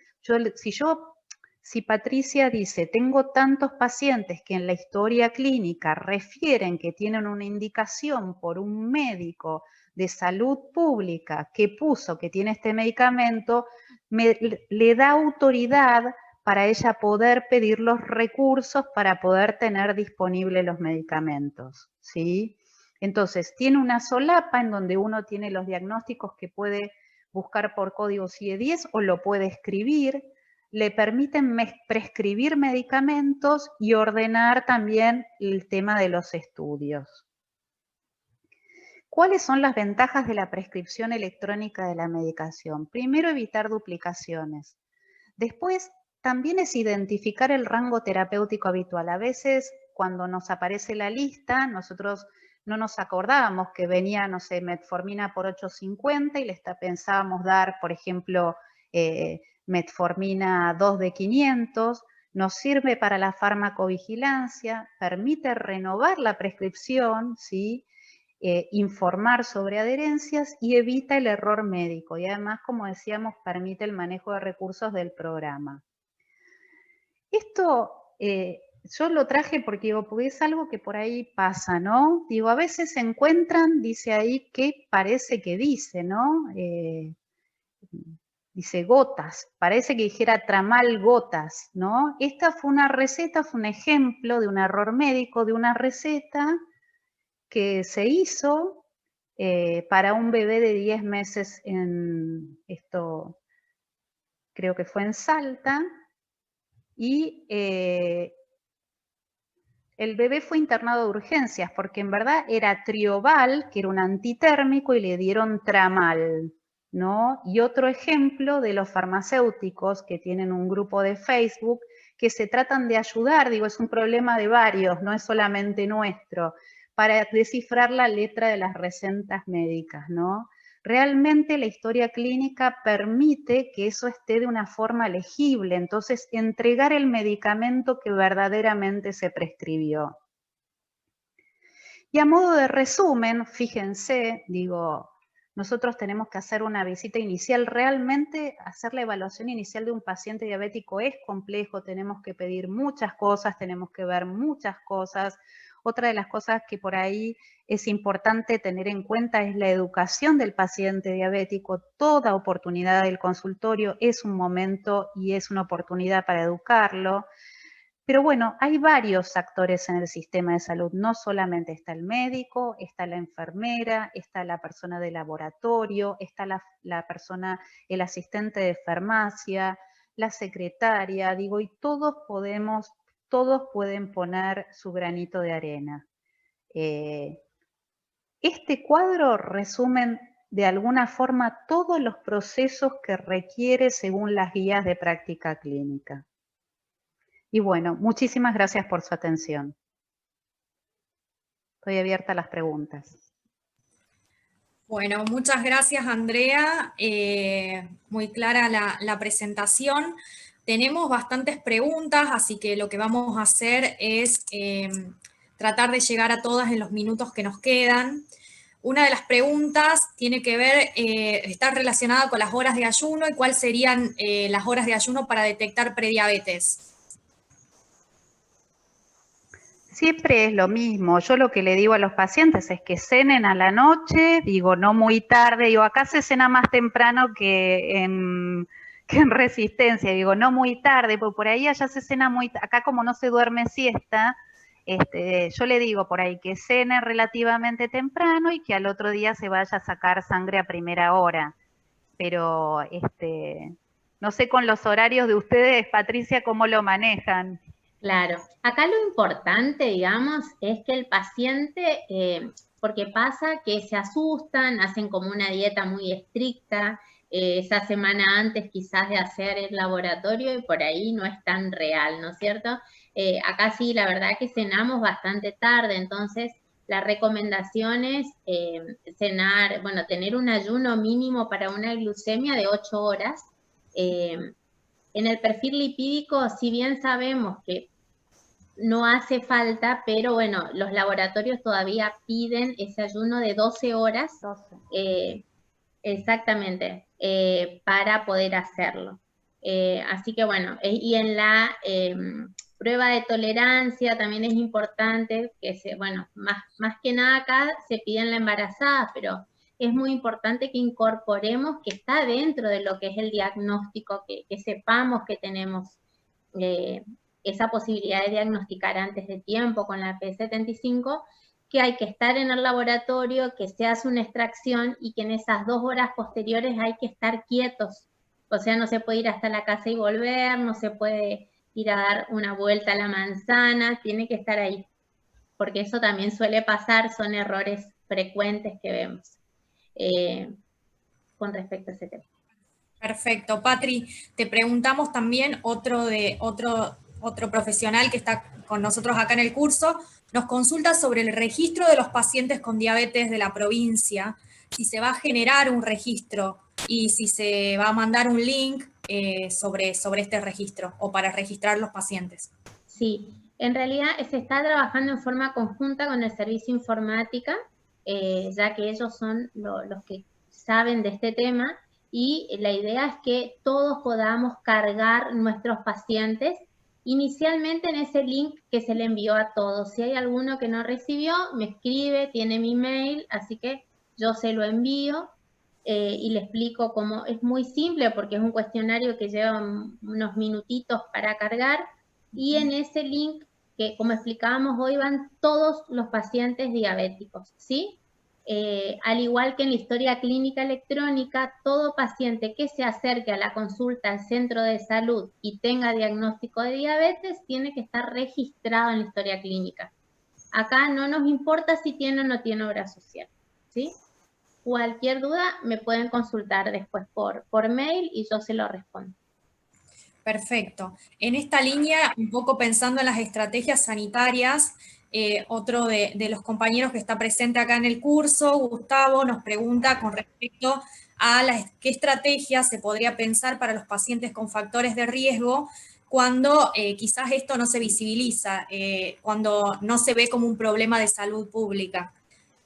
si Patricia dice, tengo tantos pacientes que en la historia clínica refieren que tienen una indicación por un médico de salud pública que puso que tiene este medicamento, le da autoridad para ella poder pedir los recursos para poder tener disponibles los medicamentos, ¿sí? Entonces, tiene una solapa en donde uno tiene los diagnósticos que puede buscar por código CIE-10 o lo puede escribir. Le permiten prescribir medicamentos y ordenar también el tema de los estudios. ¿Cuáles son las ventajas de la prescripción electrónica de la medicación? Primero, evitar duplicaciones. Después, también es identificar el rango terapéutico habitual. A veces, cuando nos aparece la lista, nosotros no nos acordábamos que venía, no sé, metformina por 850 y pensábamos dar, por ejemplo, metformina 2 de 500. nos sirve para la farmacovigilancia, permite renovar la prescripción, ¿sí? Informar sobre adherencias y evita el error médico. Y además, como decíamos, permite el manejo de recursos del programa. Esto yo lo traje porque es algo que por ahí pasa, ¿no? Digo, a veces se encuentran, dice ahí, que parece que dice, ¿no? Dice gotas, parece que dijera tramal gotas, ¿no? Esta fue una receta, fue un ejemplo de un error médico, de una receta que se hizo para un bebé de 10 meses esto creo que fue en Salta, y el bebé fue internado de urgencias porque en verdad era Trioval, que era un antitérmico, y le dieron tramal, ¿no? Y otro ejemplo de los farmacéuticos que tienen un grupo de Facebook que se tratan de ayudar, digo, es un problema de varios, no es solamente nuestro, para descifrar la letra de las recetas médicas, ¿no? Realmente la historia clínica permite que eso esté de una forma legible, entonces entregar el medicamento que verdaderamente se prescribió. Y a modo de resumen, fíjense, digo, nosotros tenemos que hacer una visita inicial. Realmente hacer la evaluación inicial de un paciente diabético es complejo, tenemos que pedir muchas cosas, tenemos que ver muchas cosas. Otra de las cosas que por ahí es importante tener en cuenta es la educación del paciente diabético. Toda oportunidad del consultorio es un momento y es una oportunidad para educarlo. Pero bueno, hay varios actores en el sistema de salud, no solamente está el médico, está la enfermera, está la persona de laboratorio, está la persona, el asistente de farmacia, la secretaria, digo, y todos pueden poner su granito de arena. Este cuadro resume de alguna forma todos los procesos que requiere según las guías de práctica clínica. Y bueno, muchísimas gracias por su atención. Estoy abierta a las preguntas. Bueno, muchas gracias, Andrea. Muy clara la presentación. Tenemos bastantes preguntas, así que lo que vamos a hacer es tratar de llegar a todas en los minutos que nos quedan. Una de las preguntas tiene que ver, está relacionada con las horas de ayuno y cuáles serían las horas de ayuno para detectar prediabetes. Siempre es lo mismo. Yo lo que le digo a los pacientes es que cenen a la noche, digo, no muy tarde. Digo, acá se cena más temprano que en Resistencia. Digo, no muy tarde, porque por ahí allá se cena muy tarde. Acá como no se duerme siesta, yo le digo por ahí que cene relativamente temprano y que al otro día se vaya a sacar sangre a primera hora. Pero, no sé con los horarios de ustedes, Patricia, ¿cómo lo manejan? Claro, acá lo importante, digamos, es que el paciente, porque pasa que se asustan, hacen como una dieta muy estricta, esa semana antes quizás de hacer el laboratorio y por ahí no es tan real, ¿no es cierto? Acá sí, la verdad que cenamos bastante tarde, entonces la recomendación es cenar, bueno, tener un ayuno mínimo para una glucemia de 8 horas, en el perfil lipídico, si bien sabemos que no hace falta, pero bueno, los laboratorios todavía piden ese ayuno de 12 horas, exactamente, para poder hacerlo. Así que bueno, y en la prueba de tolerancia también es importante que bueno, más que nada acá se pide en la embarazada, pero es muy importante que incorporemos que está dentro de lo que es el diagnóstico, que sepamos que tenemos esa posibilidad de diagnosticar antes de tiempo con la P75, que hay que estar en el laboratorio, que se hace una extracción y que en esas 2 horas posteriores hay que estar quietos. O sea, no se puede ir hasta la casa y volver, no se puede ir a dar una vuelta a la manzana, tiene que estar ahí. Porque eso también suele pasar, son errores frecuentes que vemos con respecto a ese tema. Perfecto. Patri, te preguntamos también otro profesional que está con nosotros acá en el curso, nos consulta sobre el registro de los pacientes con diabetes de la provincia, si se va a generar un registro y si se va a mandar un link sobre este registro o para registrar los pacientes? Sí, en realidad se está trabajando en forma conjunta con el servicio informática, ya que ellos son los que saben de este tema, y la idea es que todos podamos cargar nuestros pacientes inicialmente en ese link que se le envió a todos. Si hay alguno que no recibió, me escribe, tiene mi mail, así que yo se lo envío y le explico cómo. Es muy simple porque es un cuestionario que lleva unos minutitos para cargar, y en ese link, que como explicábamos hoy, van todos los pacientes diabéticos, ¿sí? Al igual que en la historia clínica electrónica, todo paciente que se acerque a la consulta al centro de salud y tenga diagnóstico de diabetes tiene que estar registrado en la historia clínica. Acá no nos importa si tiene o no tiene obra social, ¿sí? Cualquier duda me pueden consultar después por mail y yo se lo respondo. Perfecto. En esta línea, un poco pensando en las estrategias sanitarias, otro de los compañeros que está presente acá en el curso, Gustavo, nos pregunta con respecto a qué estrategias se podría pensar para los pacientes con factores de riesgo cuando quizás esto no se visibiliza, cuando no se ve como un problema de salud pública.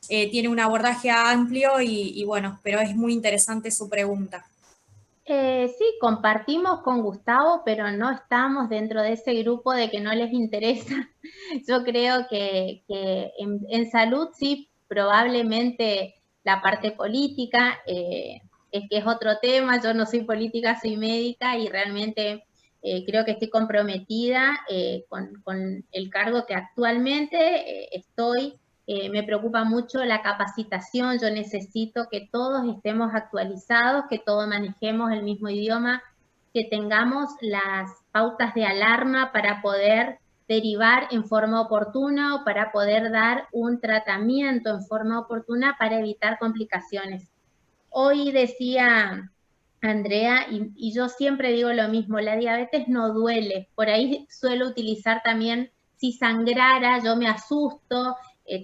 Tiene un abordaje amplio y bueno, pero es muy interesante su pregunta. Sí, compartimos con Gustavo, pero no estamos dentro de ese grupo de que no les interesa. Yo creo que en salud sí, probablemente la parte política, es que es otro tema. Yo no soy política, soy médica, y realmente creo que estoy comprometida con el cargo que actualmente estoy. Me preocupa mucho la capacitación. Yo necesito que todos estemos actualizados, que todos manejemos el mismo idioma, que tengamos las pautas de alarma para poder derivar en forma oportuna o para poder dar un tratamiento en forma oportuna para evitar complicaciones. Hoy decía Andrea, y yo siempre digo lo mismo, la diabetes no duele. Por ahí suelo utilizar también, si sangrara, yo me asusto,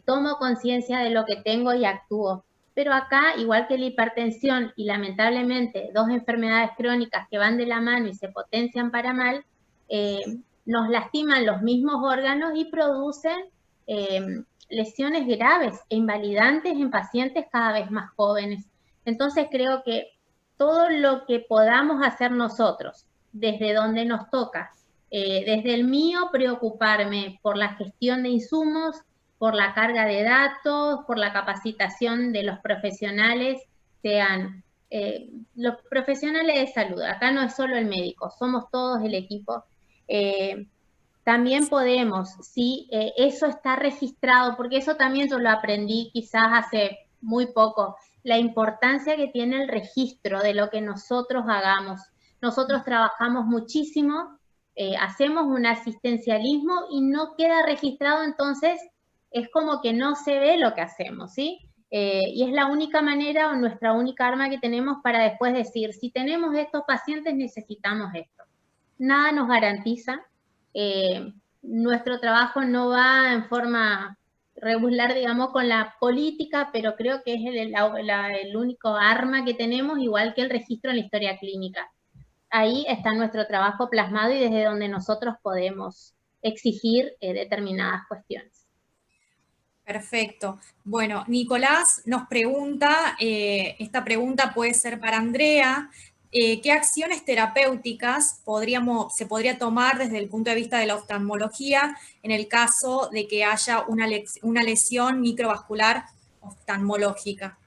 tomo conciencia de lo que tengo y actúo. Pero acá, igual que la hipertensión y lamentablemente dos enfermedades crónicas que van de la mano y se potencian para mal, nos lastiman los mismos órganos y producen lesiones graves e invalidantes en pacientes cada vez más jóvenes. Entonces creo que todo lo que podamos hacer nosotros, desde donde nos toca, desde el mío, preocuparme por la gestión de insumos, por la carga de datos, por la capacitación de los profesionales, sean los profesionales de salud. Acá no es solo el médico, somos todos el equipo. También podemos, si eso está registrado, porque eso también yo lo aprendí quizás hace muy poco, la importancia que tiene el registro de lo que nosotros hagamos. Nosotros trabajamos muchísimo, hacemos un asistencialismo y no queda registrado, entonces es como que no se ve lo que hacemos, ¿sí? Y es la única manera o nuestra única arma que tenemos para después decir, si tenemos estos pacientes necesitamos esto. Nada nos garantiza, nuestro trabajo no va en forma regular, digamos, con la política, pero creo que es el único arma que tenemos, igual que el registro en la historia clínica. Ahí está nuestro trabajo plasmado y desde donde nosotros podemos exigir determinadas cuestiones. Perfecto. Bueno, Nicolás nos pregunta, esta pregunta puede ser para Andrea, ¿qué acciones terapéuticas se podría tomar desde el punto de vista de la oftalmología en el caso de que haya una lesión microvascular oftalmológica?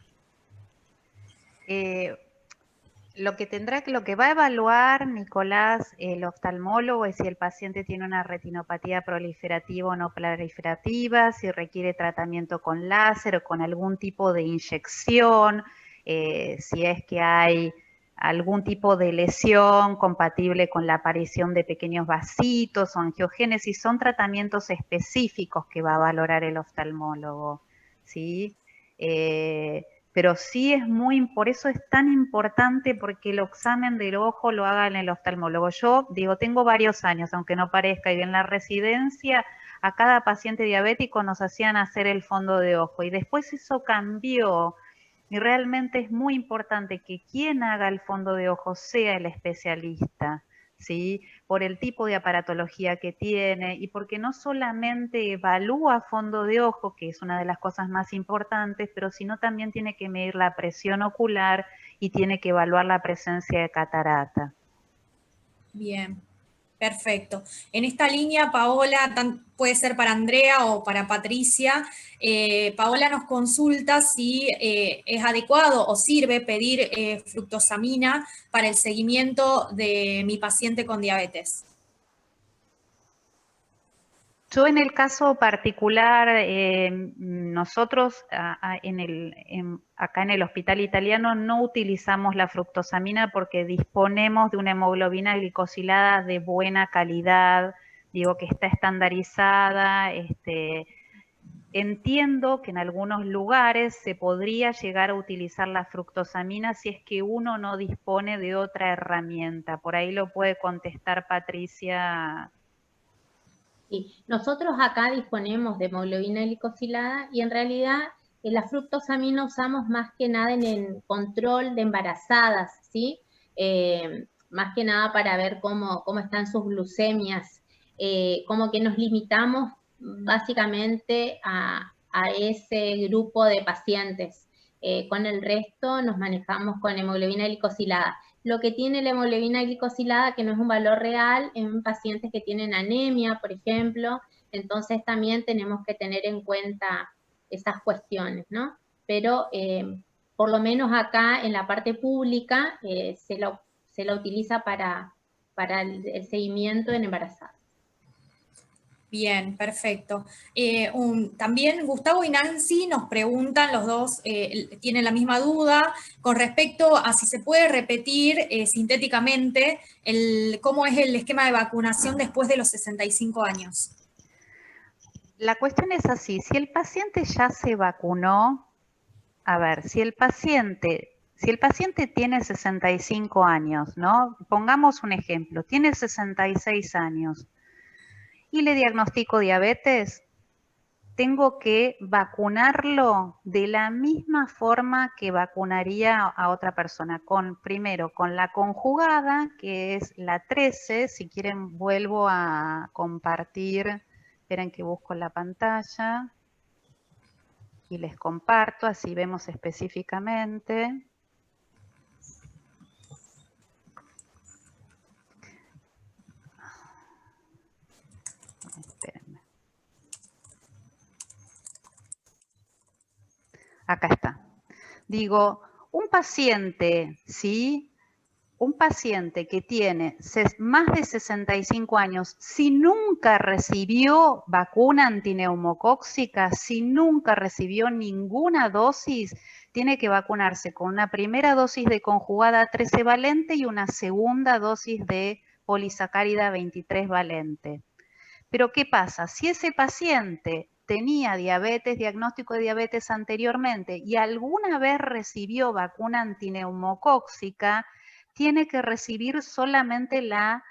Lo que va a evaluar, Nicolás, el oftalmólogo, es si el paciente tiene una retinopatía proliferativa o no proliferativa, si requiere tratamiento con láser o con algún tipo de inyección, si es que hay algún tipo de lesión compatible con la aparición de pequeños vasitos o angiogénesis. Son tratamientos específicos que va a valorar el oftalmólogo, ¿sí? Pero sí por eso es tan importante, porque el examen del ojo lo haga el oftalmólogo. Yo digo, tengo varios años, aunque no parezca, y en la residencia a cada paciente diabético nos hacían hacer el fondo de ojo, y después eso cambió. Y realmente es muy importante que quien haga el fondo de ojo sea el especialista, ¿sí? Por el tipo de aparatología que tiene y porque no solamente evalúa fondo de ojo, que es una de las cosas más importantes, pero sino también tiene que medir la presión ocular y tiene que evaluar la presencia de catarata. Bien. Perfecto. En esta línea, Paola, puede ser para Andrea o para Patricia, Paola nos consulta si es adecuado o sirve pedir fructosamina para el seguimiento de mi paciente con diabetes. Yo en el caso particular, nosotros acá en el hospital italiano no utilizamos la fructosamina porque disponemos de una hemoglobina glicosilada de buena calidad, digo que está estandarizada. Entiendo que en algunos lugares se podría llegar a utilizar la fructosamina si es que uno no dispone de otra herramienta. Por ahí lo puede contestar Patricia. Sí, nosotros acá disponemos de hemoglobina glicosilada y en realidad la fructosamina usamos más que nada en el control de embarazadas, ¿sí? Más que nada para ver cómo están sus glucemias, como que nos limitamos básicamente a ese grupo de pacientes. Con el resto nos manejamos con hemoglobina glicosilada. Lo que tiene la hemoglobina glicosilada, que no es un valor real, en pacientes que tienen anemia, por ejemplo, entonces también tenemos que tener en cuenta esas cuestiones, ¿no? Pero por lo menos acá en la parte pública se la utiliza para el seguimiento en embarazadas. Bien, perfecto. También Gustavo y Nancy nos preguntan, los dos tienen la misma duda, con respecto a si se puede repetir sintéticamente cómo es el esquema de vacunación después de los 65 años. La cuestión es así, si el paciente ya se vacunó, a ver, si el paciente tiene 65 años, ¿no? Pongamos un ejemplo, tiene 66 años y le diagnostico diabetes, tengo que vacunarlo de la misma forma que vacunaría a otra persona, primero con la conjugada, que es la 13, si quieren vuelvo a compartir, esperen que busco la pantalla y les comparto, así vemos específicamente. Espérenme. Acá está. Digo, un paciente, ¿sí? Un paciente que tiene más de 65 años, si nunca recibió vacuna antineumocóxica, si nunca recibió ninguna dosis, tiene que vacunarse con una primera dosis de conjugada 13 valente y una segunda dosis de polisacárida 23 valente. Pero ¿qué pasa? Si ese paciente tenía diabetes, diagnóstico de diabetes anteriormente y alguna vez recibió vacuna antineumocóxica, tiene que recibir solamente la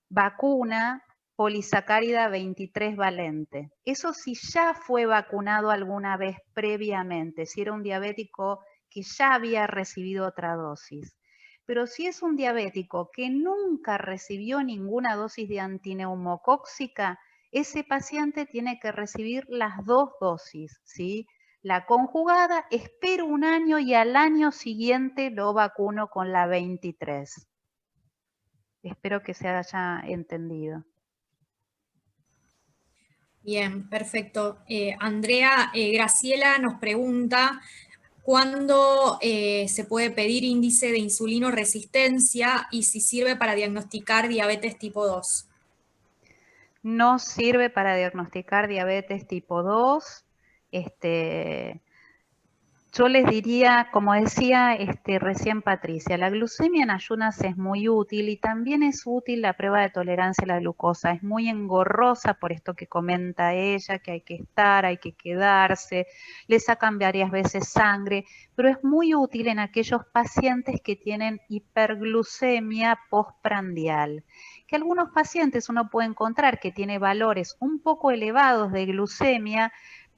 vacuna polisacárida 23 valente. Eso si ya fue vacunado alguna vez previamente, si era un diabético que ya había recibido otra dosis. Pero si es un diabético que nunca recibió ninguna dosis de antineumocóxica, ese paciente tiene que recibir las dos dosis, ¿sí? La conjugada, espero un año y al año siguiente lo vacuno con la 23. Espero que se haya entendido. Bien, perfecto. Andrea, Graciela nos pregunta, ¿cuándo se puede pedir índice de insulinoresistencia y si sirve para diagnosticar diabetes tipo 2? No sirve para diagnosticar diabetes tipo 2. Yo les diría, como decía recién Patricia, la glucemia en ayunas es muy útil y también es útil la prueba de tolerancia a la glucosa. Es muy engorrosa por esto que comenta ella, que hay que estar, hay que quedarse, le sacan varias veces sangre, pero es muy útil en aquellos pacientes que tienen hiperglucemia postprandial. Que algunos pacientes uno puede encontrar que tiene valores un poco elevados de glucemia,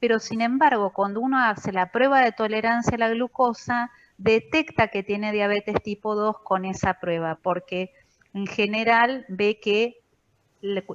pero sin embargo, cuando uno hace la prueba de tolerancia a la glucosa, detecta que tiene diabetes tipo 2 con esa prueba, porque en general ve que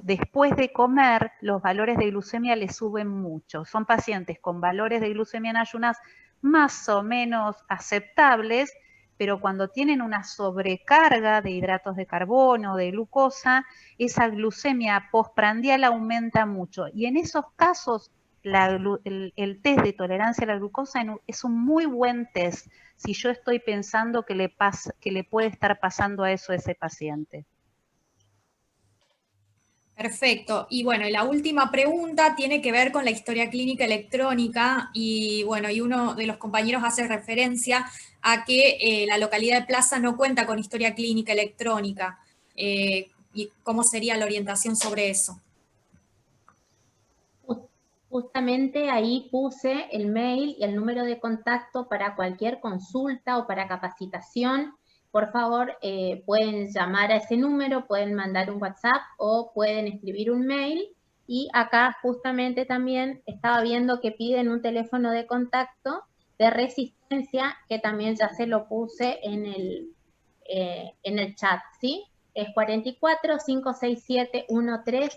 después de comer los valores de glucemia le suben mucho. Son pacientes con valores de glucemia en ayunas más o menos aceptables, pero cuando tienen una sobrecarga de hidratos de carbono, de glucosa, esa glucemia postprandial aumenta mucho. Y en esos casos, el test de tolerancia a la glucosa es un muy buen test si yo estoy pensando que le puede estar pasando a eso a ese paciente. Perfecto. Y bueno, la última pregunta tiene que ver con la historia clínica electrónica y bueno, y uno de los compañeros hace referencia a que la localidad de Plaza no cuenta con historia clínica electrónica. ¿Y cómo sería la orientación sobre eso? Justamente ahí puse el mail y el número de contacto para cualquier consulta o para capacitación. Por favor, pueden llamar a ese número, pueden mandar un WhatsApp o pueden escribir un mail. Y acá justamente también estaba viendo que piden un teléfono de contacto de Resistencia, que también ya se lo puse en el chat, ¿sí? Es 44-567-13.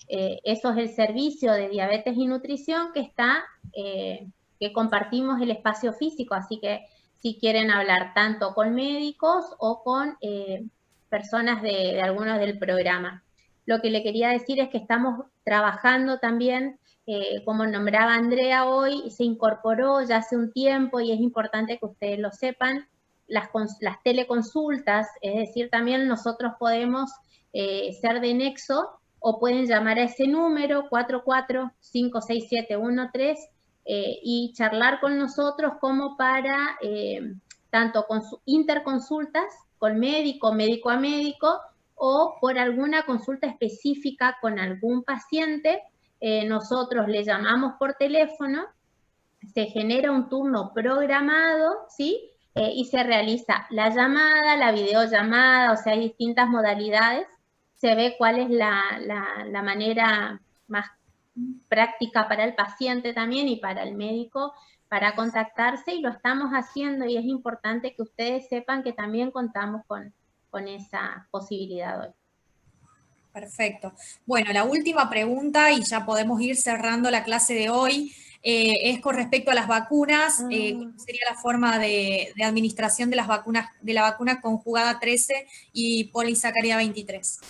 Eso es el servicio de diabetes y nutrición que está, que compartimos el espacio físico, así que si quieren hablar tanto con médicos o con personas de algunos del programa. Lo que le quería decir es que estamos trabajando también, como nombraba Andrea hoy, se incorporó ya hace un tiempo y es importante que ustedes lo sepan, las teleconsultas, es decir, también nosotros podemos ser de nexo o pueden llamar a ese número 44-567-13 y charlar con nosotros como para tanto con interconsultas con médico, médico a médico, o por alguna consulta específica con algún paciente, nosotros le llamamos por teléfono, se genera un turno programado, ¿sí? Y se realiza la llamada, la videollamada, o sea, hay distintas modalidades, se ve cuál es la manera más práctica para el paciente también y para el médico para contactarse, y lo estamos haciendo, y es importante que ustedes sepan que también contamos con esa posibilidad hoy. Perfecto. Bueno, la última pregunta, y ya podemos ir cerrando la clase de hoy, es con respecto a las vacunas. ¿Cómo sería la forma de administración de las vacunas, de la vacuna conjugada 13 y polisacárida 23?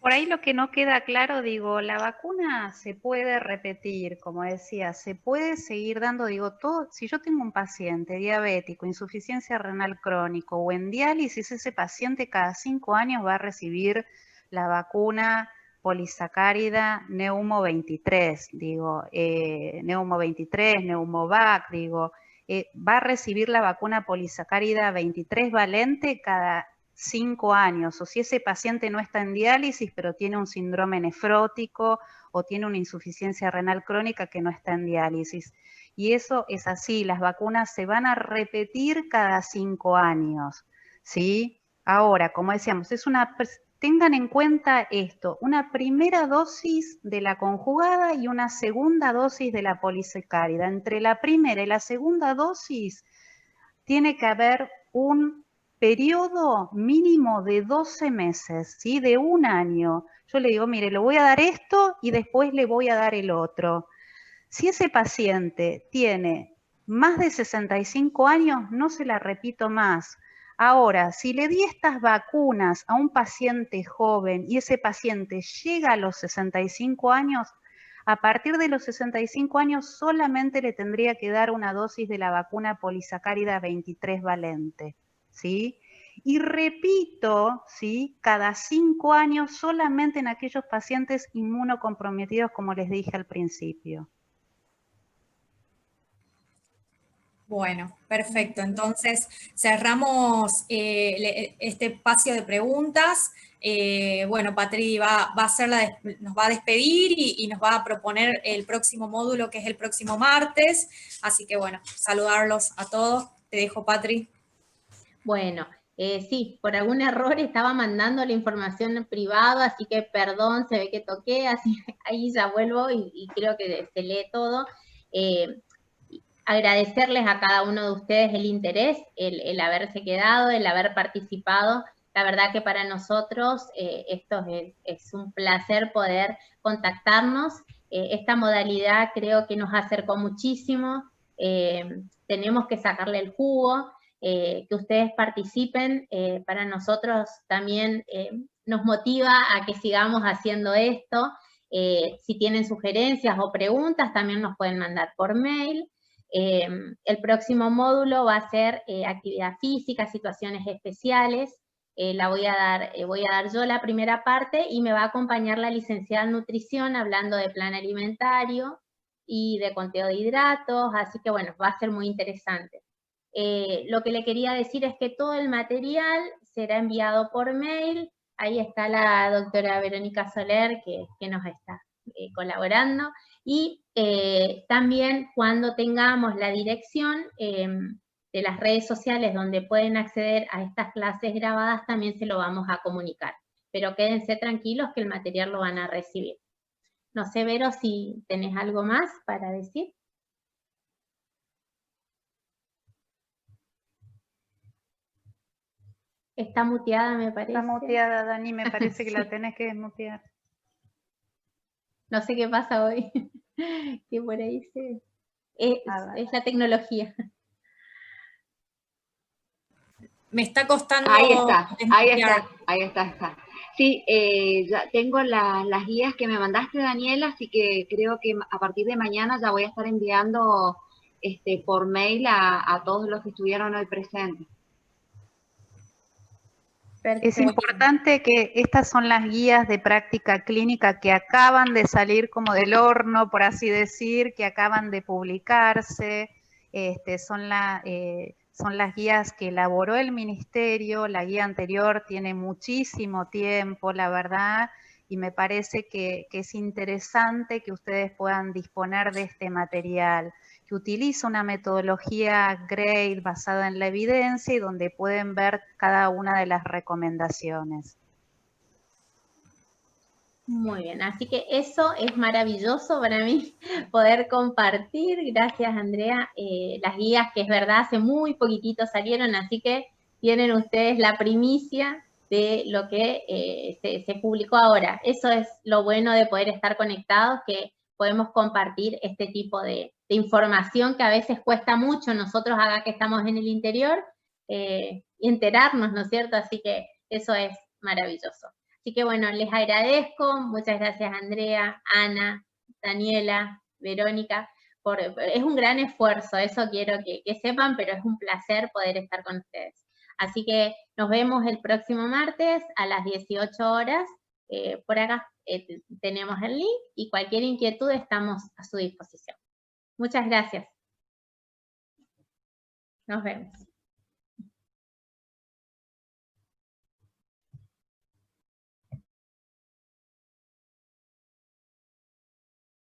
Por ahí lo que no queda claro, digo, la vacuna se puede repetir, como decía, se puede seguir dando, digo, todo, si yo tengo un paciente diabético, insuficiencia renal crónico o en diálisis, ese paciente cada 5 años va a recibir la vacuna polisacárida Neumo 23, digo, Neumo 23, Neumovac, digo, va a recibir la vacuna polisacárida 23 valente cada 5 años, o si ese paciente no está en diálisis, pero tiene un síndrome nefrótico o tiene una insuficiencia renal crónica que no está en diálisis. Y eso es así, las vacunas se van a repetir cada 5 años, ¿sí? Ahora, como decíamos, tengan en cuenta esto, una primera dosis de la conjugada y una segunda dosis de la polisacárida. Entre la primera y la segunda dosis tiene que haber un periodo mínimo de 12 meses, ¿sí? De 1 año. Yo le digo, mire, le voy a dar esto y después le voy a dar el otro. Si ese paciente tiene más de 65 años, no se la repito más. Ahora, si le di estas vacunas a un paciente joven y ese paciente llega a los 65 años, a partir de los 65 años solamente le tendría que dar una dosis de la vacuna polisacárida 23 valente, ¿sí? Y repito, ¿sí? Cada 5 años solamente en aquellos pacientes inmunocomprometidos, como les dije al principio. Bueno, perfecto. Entonces, cerramos este espacio de preguntas. Bueno, Patri nos va a despedir y nos va a proponer el próximo módulo, que es el próximo martes. Así que, bueno, saludarlos a todos. Te dejo, Patri. Bueno, Sí, por algún error estaba mandando la información en privado, así que perdón, se ve que toqué, así ahí ya vuelvo y creo que se lee todo. Agradecerles a cada uno de ustedes el interés, el haberse quedado, el haber participado. La verdad que para nosotros esto es un placer poder contactarnos. Esta modalidad creo que nos acercó muchísimo. Tenemos que sacarle el jugo. Que ustedes participen, para nosotros también nos motiva a que sigamos haciendo esto. Si tienen sugerencias o preguntas, también nos pueden mandar por mail. El próximo módulo va a ser actividad física, situaciones especiales. Voy a dar yo la primera parte y me va a acompañar la licenciada en nutrición hablando de plan alimentario y de conteo de hidratos, así que bueno, va a ser muy interesante. Lo que le quería decir es que todo el material será enviado por mail. Ahí está la doctora Verónica Soler que nos está colaborando. Y también cuando tengamos la dirección de las redes sociales donde pueden acceder a estas clases grabadas, también se lo vamos a comunicar. Pero quédense tranquilos que el material lo van a recibir. No sé, Vero, si tenés algo más para decir. Está muteada, me parece. Está muteada, Dani, me parece que la tenés que desmutear. No sé qué pasa hoy, que por ahí es la tecnología. Me está costando. Ahí está. Sí, ya tengo las guías que me mandaste, Daniela, así que creo que a partir de mañana ya voy a estar enviando por mail a todos los que estuvieron hoy presentes. Es importante que estas son las guías de práctica clínica que acaban de salir como del horno, por así decir, que acaban de publicarse, son las guías que elaboró el Ministerio. La guía anterior tiene muchísimo tiempo, la verdad, y me parece que es interesante que ustedes puedan disponer de este material, que utiliza una metodología GRADE basada en la evidencia y donde pueden ver cada una de las recomendaciones. Muy bien, así que eso es maravilloso para mí, poder compartir. Gracias, Andrea. Las guías, que es verdad, hace muy poquitito salieron, así que tienen ustedes la primicia de lo que se publicó ahora. Eso es lo bueno de poder estar conectados, que podemos compartir este tipo de información que a veces cuesta mucho nosotros acá que estamos en el interior, enterarnos, ¿no es cierto? Así que eso es maravilloso. Así que bueno, les agradezco, muchas gracias Andrea, Ana, Daniela, Verónica, es un gran esfuerzo, eso quiero que sepan, pero es un placer poder estar con ustedes. Así que nos vemos el próximo martes a las 18 horas, por acá tenemos el link y cualquier inquietud estamos a su disposición. Muchas gracias. Nos vemos.